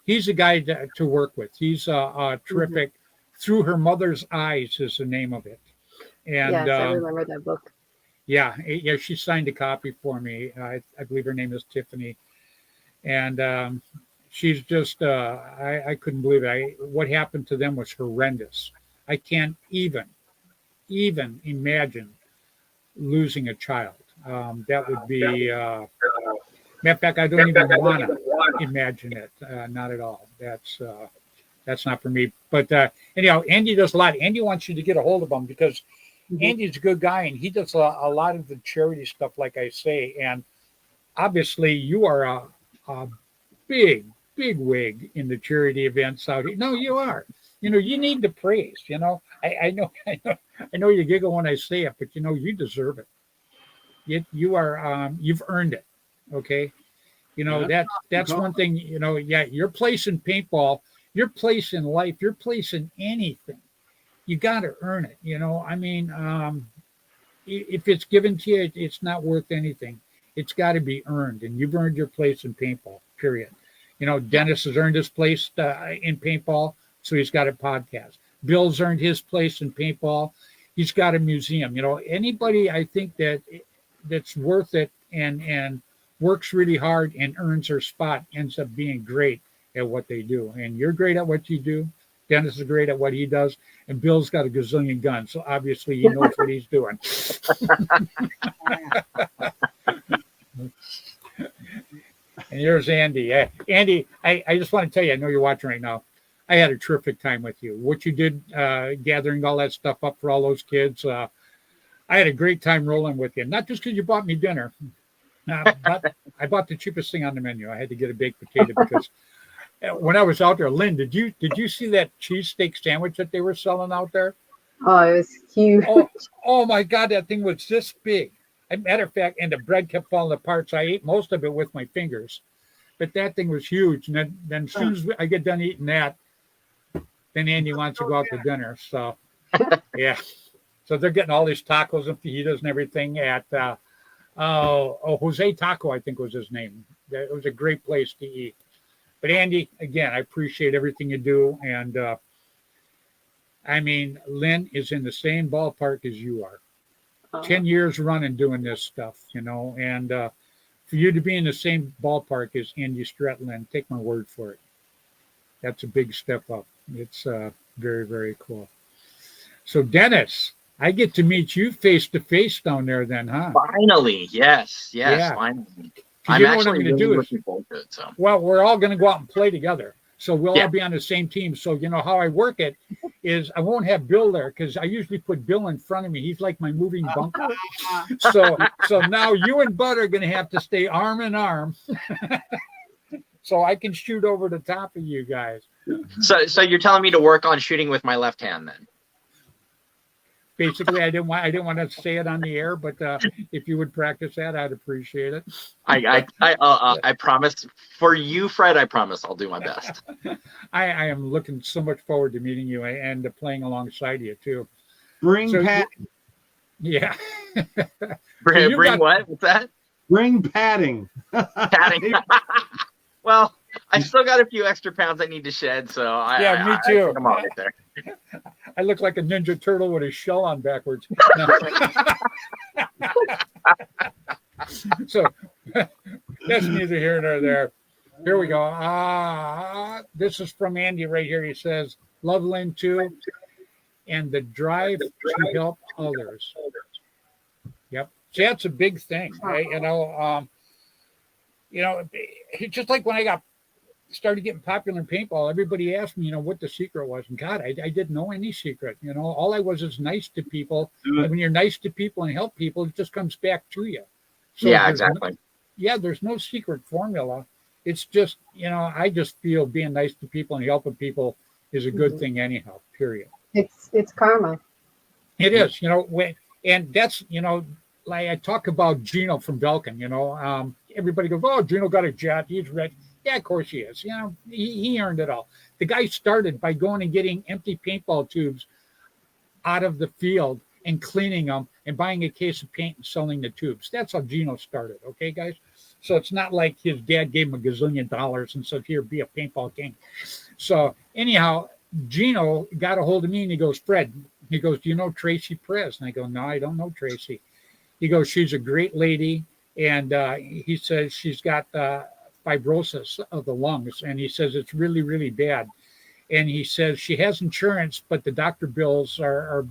he's a guy to work with. He's terrific. Through Her Mother's Eyes is the name of it. And yes, I remember that book. Yeah, she signed a copy for me. I believe her name is Tiffany. And she's just, I couldn't believe it. What happened to them was horrendous. I can't even imagine losing a child. That would be, matter of fact, I don't even want to imagine it. Not at all. That's not for me. But anyhow, Andy does a lot. Andy wants you to get a hold of him because Andy's a good guy, and he does a lot of the charity stuff, like I say. And obviously, you are a big wig in the charity events out here. No, you are. You need the praise. I know you giggle when I say it, but you deserve it. You are you've earned it. Okay, that's one thing. Yeah, your place in paintball, your place in life, your place in anything. You got to earn it. I mean, if it's given to you, it's not worth anything. It's got to be earned, and you've earned your place in paintball. Period. Dennis has earned his place in paintball, so he's got a podcast. Bill's earned his place in paintball. He's got a museum. Anybody I think that's worth it and works really hard and earns their spot ends up being great at what they do. And you're great at what you do. Dennis is great at what he does, and Bill's got a gazillion guns, so obviously he knows what he's doing. And here's Andy. Andy, I just want to tell you, I know you're watching right now. I had a terrific time with you. What you did, gathering all that stuff up for all those kids, I had a great time rolling with you. Not just because you bought me dinner, but I bought the cheapest thing on the menu. I had to get a baked potato because when I was out there, Lynn, did you see that cheesesteak sandwich that they were selling out there? Oh, it was huge. Oh my God, that thing was this big. As a matter of fact, and the bread kept falling apart, so I ate most of it with my fingers. But that thing was huge. And then as soon as I get done eating that, then Andy wants to go out to dinner. So, yeah. So they're getting all these tacos and fajitas and everything at Jose Taco, I think was his name. It was a great place to eat. But Andy, again, I appreciate everything you do. And I mean, Lynn is in the same ballpark as you are. 10 years running doing this stuff, and for you to be in the same ballpark as Andy Stretland, take my word for it. That's a big step up. It's very, very cool. So Dennis, I get to meet you face to face down there then, huh? Finally, yes, Yeah. finally. 'Cause I'm you know what I'm actually going to really do is, looking forward to it. So well, we're all going to go out and play together. So we'll Yeah. all be on the same team. So, you know, how I work it is I won't have Bill there because I usually put Bill in front of me. He's like my moving bunker. So now you and Bud are going to have to stay arm in arm so I can shoot over the top of you guys. So you're telling me to work on shooting with my left hand then? Basically, I didn't want to say it on the air, but if you would practice that, I'd appreciate it. I promise for you, Fred. I promise I'll do my best. I am looking so much forward to meeting you and to playing alongside you too. Bring So Pat. Yeah. Bring you got- what? What's that? Bring padding. Padding. Well, I still got a few extra pounds I need to shed, so Yeah, me too. I think I'm all right there. I look like a Ninja Turtle with his shell on backwards. No. So that's neither here nor there. Here we go. This is from Andy right here. He says, "Love Lynn too, and the drive to help others." Yep. See, that's a big thing, right? It's just like when I started getting popular in paintball, everybody asked me, what the secret was. And God, I didn't know any secret. All I was is nice to people. And when you're nice to people and help people, it just comes back to you. So Yeah, exactly. There's no secret formula. It's just, I just feel being nice to people and helping people is a good thing anyhow, period. It's karma. It is, and that's, like I talk about Gino from Belkin, everybody goes, "Oh, Gino got a jet. He's rich." Yeah, of course he is. He earned it all. The guy started by going and getting empty paintball tubes out of the field and cleaning them and buying a case of paint and selling the tubes. That's how Gino started. Okay, guys? So it's not like his dad gave him $1 gazillion and said, "Here, be a paintball king." So anyhow, Gino got a hold of me and he goes, "Fred," he goes, "do you know Tracy Perez?" And I go, "No, I don't know Tracy." He goes, "She's a great lady." And he says she's got fibrosis of the lungs. And he says it's really, really bad. And he says she has insurance, but the doctor bills are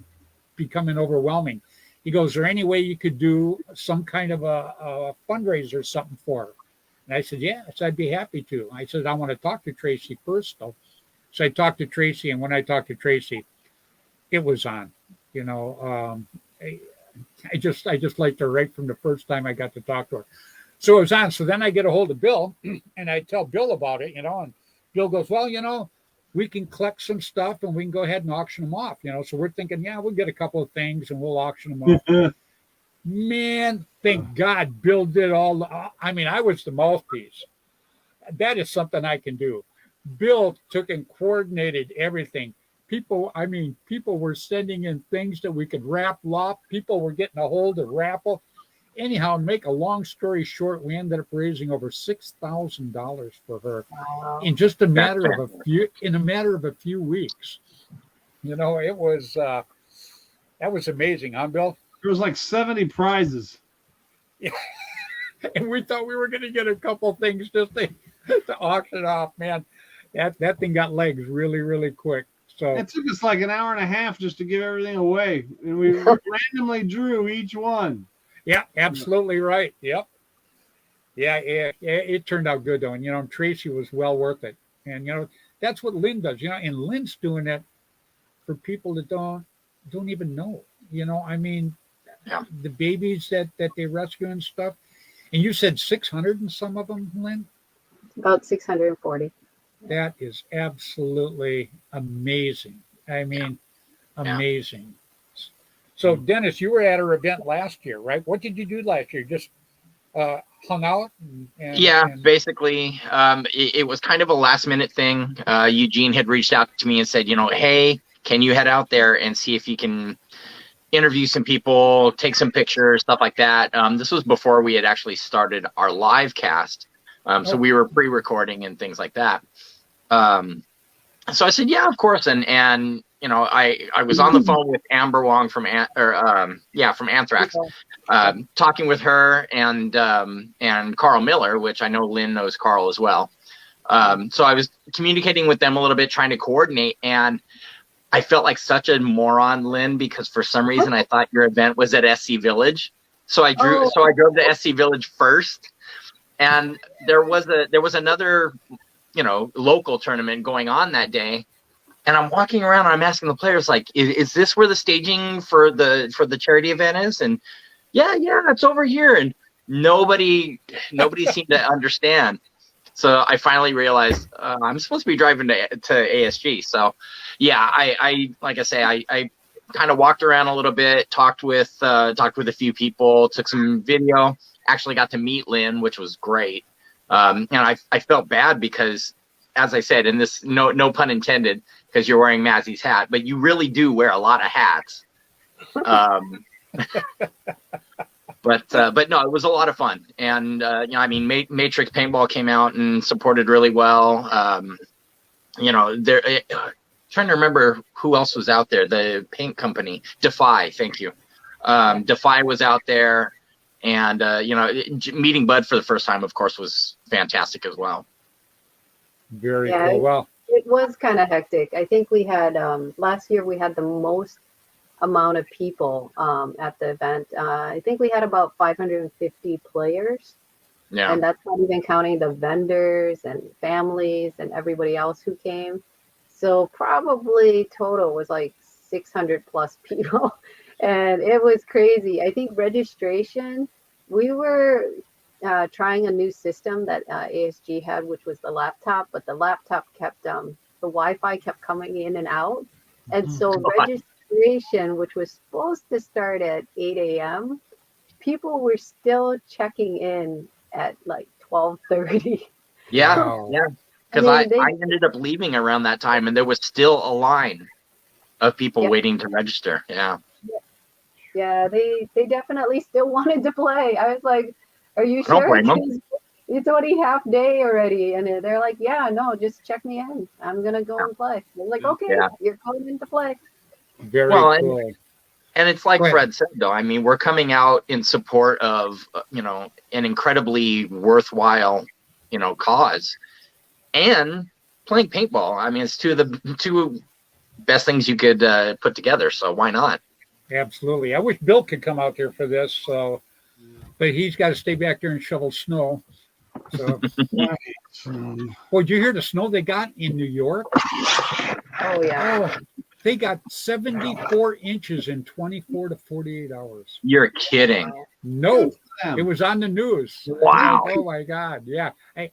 becoming overwhelming. He goes, "Is there any way you could do some kind of a fundraiser or something for her?" And I said, "Yes, I'd be happy to." I said, "I want to talk to Tracy first, though." So I talked to Tracy, and when I talked to Tracy, it was on. I just liked her right from the first time I got to talk to her. So it was on. So then I get a hold of Bill, and I tell Bill about it, and Bill goes, "Well, we can collect some stuff and we can go ahead and auction them off." So we're thinking, yeah, we'll get a couple of things and we'll auction them off. Man, thank God Bill did all. I was the mouthpiece. That is something I can do. Bill took and coordinated everything. People were sending in things that we could raffle off. People were getting a hold of raffle. Anyhow, make a long story short, we ended up raising over $6,000 for her in just a matter of a few weeks. It was that was amazing, huh, Bill? There was like 70 prizes. Yeah. And we thought we were going to get a couple things just to auction off. Man, that thing got legs really, really quick. So it took us like an hour and a half just to give everything away, and we randomly drew each one. Yeah, absolutely right. Yep. Yeah, it turned out good though, and Tracy was well worth it, and that's what Lynn does, and Lynn's doing it for people that don't even know, Yeah. the babies that they rescue and stuff. And you said 600 and some of them, Lynn? About 640. That is absolutely amazing. Amazing. So, Dennis, you were at our event last year, right? What did you do last year? Just hung out? And Basically, it was kind of a last minute thing. Eugene had reached out to me and said, "Hey, can you head out there and see if you can interview some people, take some pictures, stuff like that." This was before we had actually started our live cast. So we were pre-recording and things like that. So I said, "Yeah, of course." And I was on the phone with Amber Wong from Anthrax, talking with her and Carl Miller, which I know Lynn knows Carl as well. So I was communicating with them a little bit, trying to coordinate. And I felt like such a moron, Lynn, because for some reason I thought your event was at SC Village. So I drove to SC Village first, and there was another, local tournament going on that day. And I'm walking around and I'm asking the players, like, is this where the staging for the charity event is? And yeah, it's over here. And nobody seemed to understand. So I finally realized I'm supposed to be driving to ASG. So yeah, I like I say, I kind of walked around a little bit, talked with a few people, took some video, actually got to meet Lynn, which was great. And I felt bad because, as I said, in this, no pun intended, because you're wearing Mazzy's hat, but you really do wear a lot of hats. But no, it was a lot of fun. And, Matrix Paintball came out and supported really well. Trying to remember who else was out there. The paint company, Defy, thank you. Defy was out there. And, meeting Bud for the first time, of course, was fantastic as well. Very cool. Well, it was kind of hectic. I think we had last year we had the most amount of people at the event. I think we had about 550 players. Yeah. And that's not even counting the vendors and families and everybody else who came. So probably total was like 600 plus people. And it was crazy. I think registration, we were trying a new system that ASG had, which was the laptop, but the laptop kept, the Wi-Fi kept coming in and out. And so registration, which was supposed to start at 8 a.m., people were still checking in at like 12:30. Yeah, wow. Yeah. Because I ended up leaving around that time, and there was still a line of people waiting to register. Yeah. Yeah, they definitely still wanted to play. I was like, are you sure? Don't blame them. It's already half day already. And they're like, yeah, no, just check me in. I'm going to go and play. I'm like, okay, you're going in to play. Very cool. And it's like Fred said, though. I mean, we're coming out in support of, an incredibly worthwhile, cause. And playing paintball. I mean, it's two best things you could put together. So why not? Absolutely. I wish Bill could come out there for this. So, but he's got to stay back there and shovel snow. So, well, did you hear the snow they got in New York? Oh yeah. They got 74 inches in 24 to 48 hours. You're kidding. No, it was on the news. Wow. Oh my God. Yeah.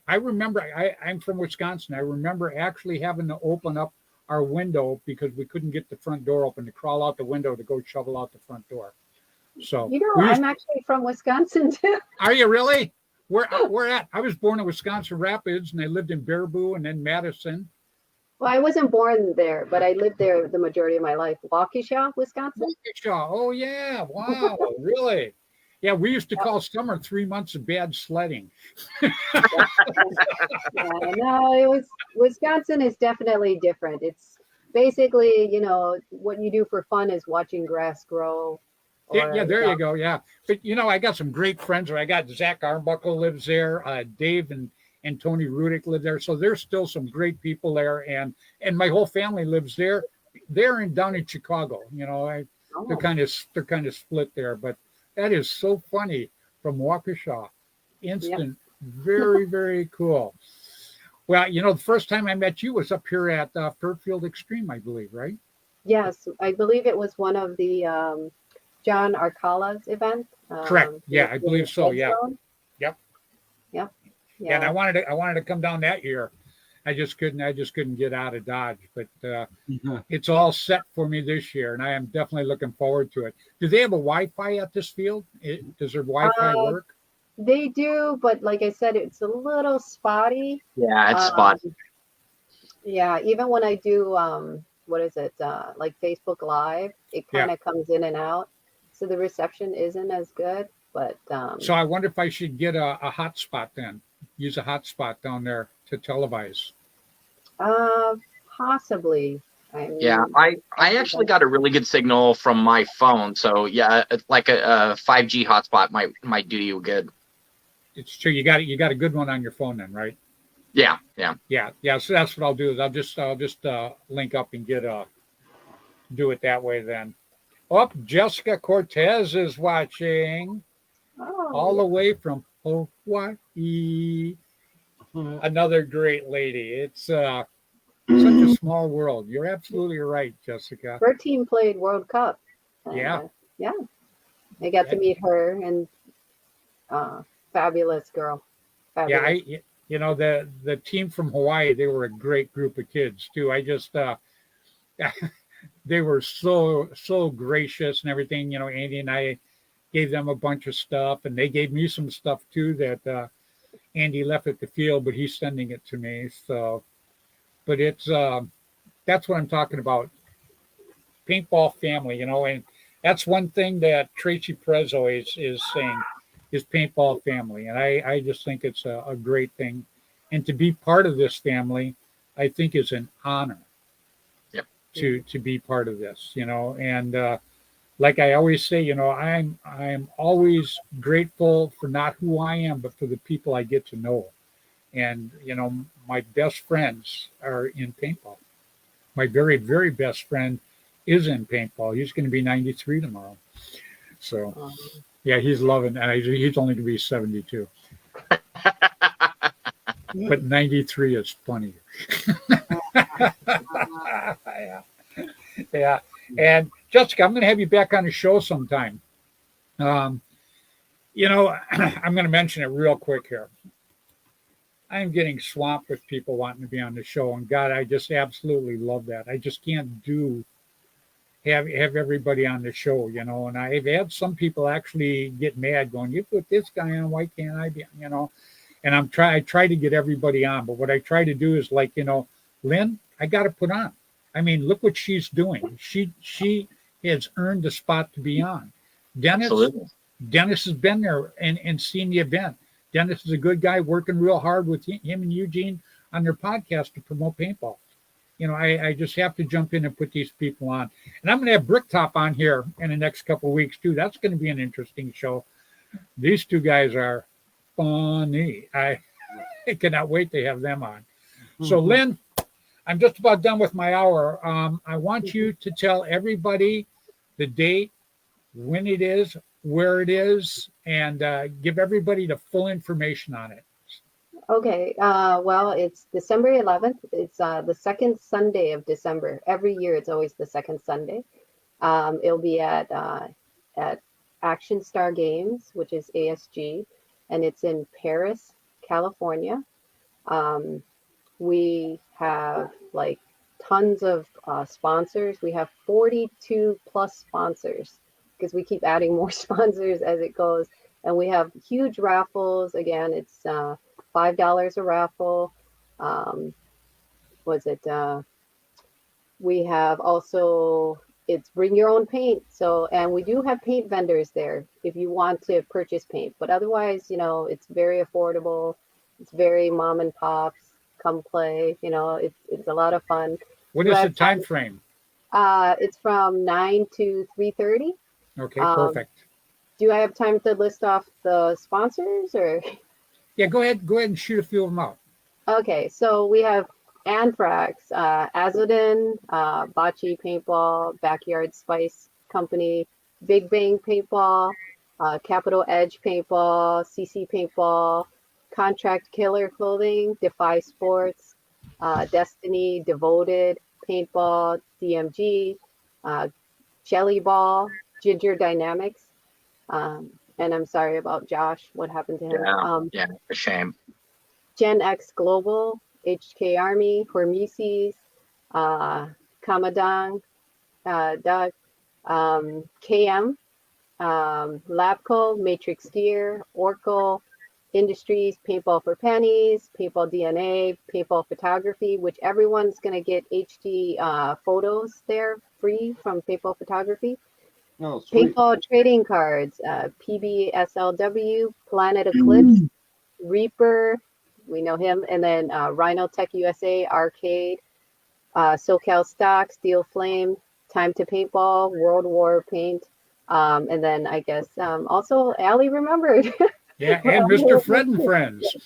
I remember, I'm from Wisconsin. I remember actually having to open up our window because we couldn't get the front door open, to crawl out the window to go shovel out the front door. So I'm actually from Wisconsin too. Are you really? Where at? I was born in Wisconsin Rapids, and I lived in Baraboo and then Madison. Well, I wasn't born there, but I lived there the majority of my life. Waukesha, Wisconsin. Waukesha. Oh yeah. Wow. Really? Yeah, we used to call summer 3 months of bad sledding. No, Wisconsin is definitely different. It's basically, what you do for fun is watching grass grow. Yeah, there you go. Yeah. But, I got some great friends. I got Zach Arbuckle lives there. Dave and Tony Rudick live there. So there's still some great people there. And my whole family lives there. They're down in Chicago. They're kind of split there. But that is so funny from Waukesha. Instant. Yep. Very, very cool. Well, the first time I met you was up here at Fairfield Extreme, I believe, right? Yes, I believe it was one of the John Arcala's event. Correct. Yeah, I believe so. Yeah. Yep. Yep. Yeah, and I wanted to come down that year. I just couldn't get out of Dodge, but it's all set for me this year, and I am definitely looking forward to it. Do they have a Wi-Fi at this field? Does their Wi-Fi work? They do, but like I said, it's a little spotty. Yeah, it's spotty. Yeah, even when I do, like Facebook Live, it kind of comes in and out, so the reception isn't as good. But so I wonder if I should get a hotspot then. Use a hotspot down there to televise. Possibly. Yeah, I actually got a really good signal from my phone. So yeah, like a 5G hotspot might do you good. It's true. You got a good one on your phone then, right? Yeah. So that's what I'll do. Is I'll just link up and get a do it that way then. Oh, Jessica Cortez is watching all the way from Hawaii. Another great lady. It's such a small world. You're absolutely right, Jessica. Her team played World Cup. And, Yeah. Yeah. I got to meet her, and fabulous girl. Fabulous. Yeah, the team from Hawaii, they were a great group of kids too. I just they were so gracious and everything. Andy and I gave them a bunch of stuff, and they gave me some stuff too that Andy left at the field, but he's sending it to me. So, but it's that's what I'm talking about. Paintball family, and that's one thing that Tracy Prezzo is saying is paintball family. And I just think it's a great thing. And to be part of this family, I think is an honor. Yep. To be part of this, and like I always say, I'm always grateful for not who I am, but for the people I get to know. And, my best friends are in paintball. My very, very best friend is in paintball. He's going to be 93 tomorrow. So, yeah, he's loving it. And he's only going to be 72. But 93 is funny. Yeah. And Jessica, I'm going to have you back on the show sometime. I'm going to mention it real quick here. I'm getting swamped with people wanting to be on the show. And God, I just absolutely love that. I just can't have everybody on the show, and I've had some people actually get mad going, you put this guy on, why can't I be, and I try to get everybody on, but what I try to do is like, Lynn, I got to put on. I mean, look what she's doing. She has earned the spot to be on. Dennis has been there and seen the event. Dennis is a good guy working real hard with him and Eugene on their podcast to promote paintball. I just have to jump in and put these people on. And I'm going to have Bricktop on here in the next couple of weeks, too. That's going to be an interesting show. These two guys are funny. I cannot wait to have them on. So, Lynn, I'm just about done with my hour. I want you to tell everybody the date, when it is, where it is, and give everybody the full information on it. Okay, well, it's December 11th. It's the second Sunday of December. Every year, it's always the second Sunday. It'll be at Action Star Games, which is ASG, and it's in Paris, California. We have like tons of sponsors. We have 42 plus sponsors because we keep adding more sponsors as it goes. And we have huge raffles. Again, it's $5 a raffle. We have also, it's bring your own paint. So, and we do have paint vendors there if you want to purchase paint, but otherwise, it's very affordable. It's very mom and pops, come play, it's a lot of fun. What is the time frame? It's from 9 to 3:30. Okay, perfect. Do I have time to list off the sponsors or? Yeah, go ahead and shoot a few of them out. Okay, so we have Anthrax, Azodin, Bocce Paintball, Backyard Spice Company, Big Bang Paintball, Capital Edge Paintball, CC Paintball, Contract Killer Clothing, Defy Sports, Destiny, Devoted, Paintball, DMG, Jelly Ball, Ginger Dynamics. And I'm sorry about Josh, what happened to him. Yeah, a shame. Gen X Global, HK Army, Hormesis, Kamadang, Doug, KM, Labco, Matrix Gear, Oracle, Industries, Paintball for Pennies, Paintball DNA, Paintball Photography, which everyone's going to get HD photos there free from Paintball Photography. Oh, sweet. Paintball trading cards, PBSLW, Planet Eclipse, Reaper, we know him, and then Rhino Tech USA, Arcade, SoCal Stock, Steel Flame, Time to Paintball, World War Paint, and then I guess also Allie remembered. Yeah, and Mr. Fred and Friends.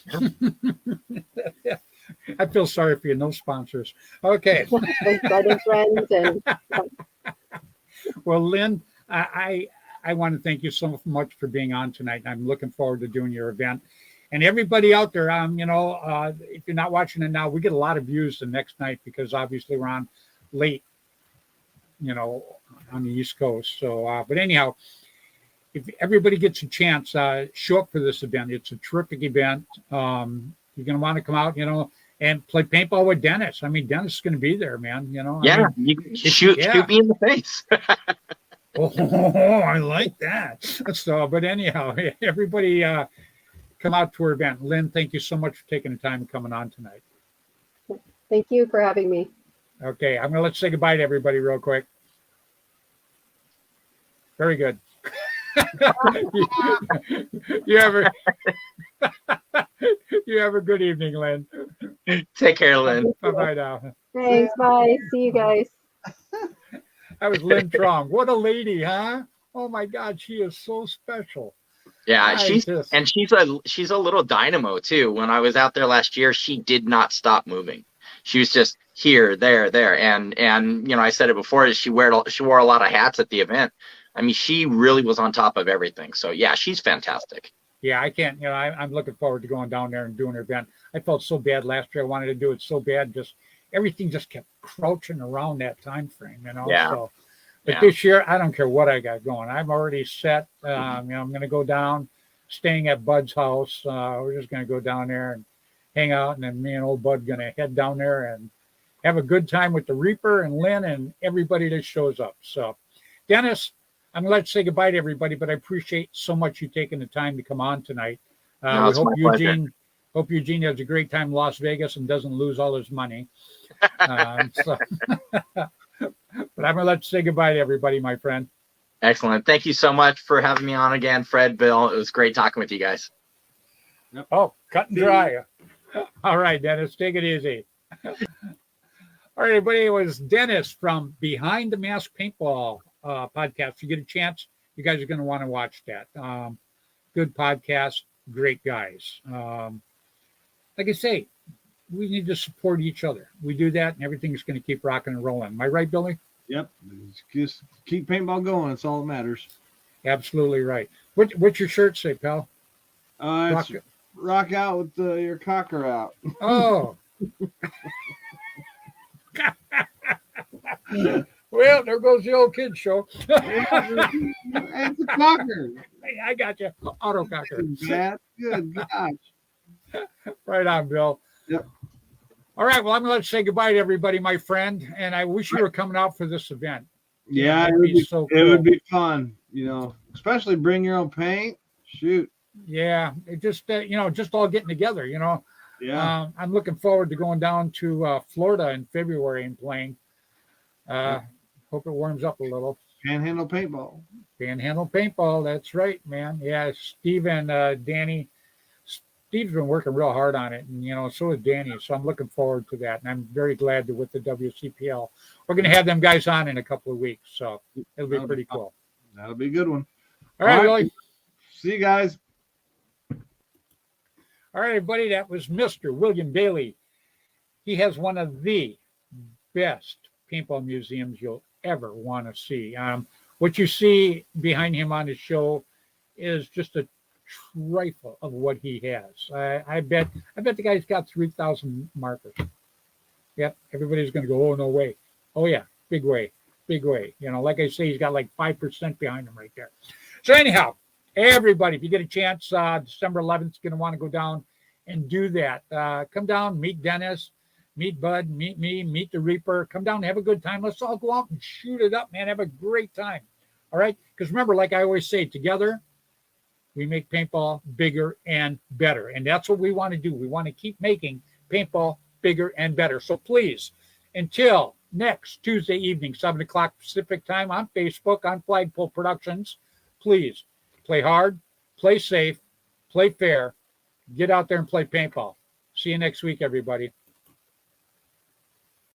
I feel sorry for you, no sponsors. Okay. Fred and Friends and Well, Lynn, I want to thank you so much for being on tonight. I'm looking forward to doing your event. And everybody out there, if you're not watching it now, we get a lot of views the next night because obviously we're on late, on the East Coast. So, but anyhow, if everybody gets a chance, show up for this event. It's a terrific event. You're going to want to come out, and play paintball with Dennis. I mean, Dennis is going to be there, man. Yeah, you can shoot me in the face. Oh, I like that. So, but anyhow, everybody come out to our event. Lynn, thank you so much for taking the time and coming on tonight. Thank you for having me. Okay, I'm going to say goodbye to everybody real quick. Very good. you have a good evening, Lynn. Take care, Lynn. Bye-bye now. Thanks. Bye. See you guys. That was Lynn Trong. What a lady, huh? Oh my God, she is so special. Yeah, she's a little dynamo too. When I was out there last year, she did not stop moving. She was just here, there, and I said it before. She wore a lot of hats at the event. I mean, she really was on top of everything. So yeah, she's fantastic. Yeah, I can't. I'm looking forward to going down there and doing her event. I felt so bad last year. I wanted to do it so bad. Just everything just kept crouching around that time frame. Yeah. So, but this year, I don't care what I got going. I'm already set. I'm going to go down, staying at Bud's house. We're just going to go down there and hang out, and then me and old Bud going to head down there and have a good time with the Reaper and Lynn and everybody that shows up. So, Dennis, I'm going to let you say goodbye to everybody, but I appreciate so much you taking the time to come on tonight. We hope Eugene has a great time in Las Vegas and doesn't lose all his money. But I'm going to let you say goodbye to everybody, my friend. Excellent. Thank you so much for having me on again, Fred, Bill. It was great talking with you guys. Yep. Oh, cut and dry. All right, Dennis, take it easy. All right, everybody, it was Dennis from Behind the Mask Paintball podcast. If you get a chance, you guys are going to want to watch that. Good podcast, great guys. Like I say, we need to support each other. We do that, and everything's going to keep rocking and rolling. Am I right, Billy? Yep. Just keep paintball going. That's all that matters. Absolutely right. What's your shirt say, pal? Rock out with your cocker out. Oh. Well, there goes the old kid show. It's a cocker. Hey, I got you. Auto cocker. That's good. Gosh. Right on, Bill. Yep. All right. Well, I'm going to let you say goodbye to everybody, my friend. And I wish you were coming out for this event. Yeah, it would be so cool. It would be fun, especially bring your own paint. Shoot. Yeah. It just, just all getting together, Yeah. I'm looking forward to going down to Florida in February and playing. Hope it warms up a little. Panhandle paintball. Panhandle paintball. That's right, man. Yeah. Steve and Danny. Steve's been working real hard on it, and so is Danny. So I'm looking forward to that, and I'm very glad that with the WCPL, we're going to have them guys on in a couple of weeks. So it'll be pretty cool. That'll be a good one. All right, Willie. See you guys. All right, everybody. That was Mr. William Bailey. He has one of the best paintball museums you'll ever want to see. What you see behind him on his show is just a trifle of what he has. I bet the guy's got 3,000 markers. Yep, everybody's going to go, oh, no way. Oh, yeah, big way. Like I say, he's got like 5% behind him right there. So anyhow, everybody, if you get a chance, December 11th, going to want to go down and do that. Come down, meet Dennis, meet Bud, meet me, meet the Reaper. Come down and have a good time. Let's all go out and shoot it up, man. Have a great time. All right? Because remember, like I always say, together, we make paintball bigger and better. And that's what we want to do. We want to keep making paintball bigger and better. So please, until next Tuesday evening, 7 o'clock Pacific time on Facebook, on Flagpole Productions, please play hard, play safe, play fair, get out there and play paintball. See you next week, everybody.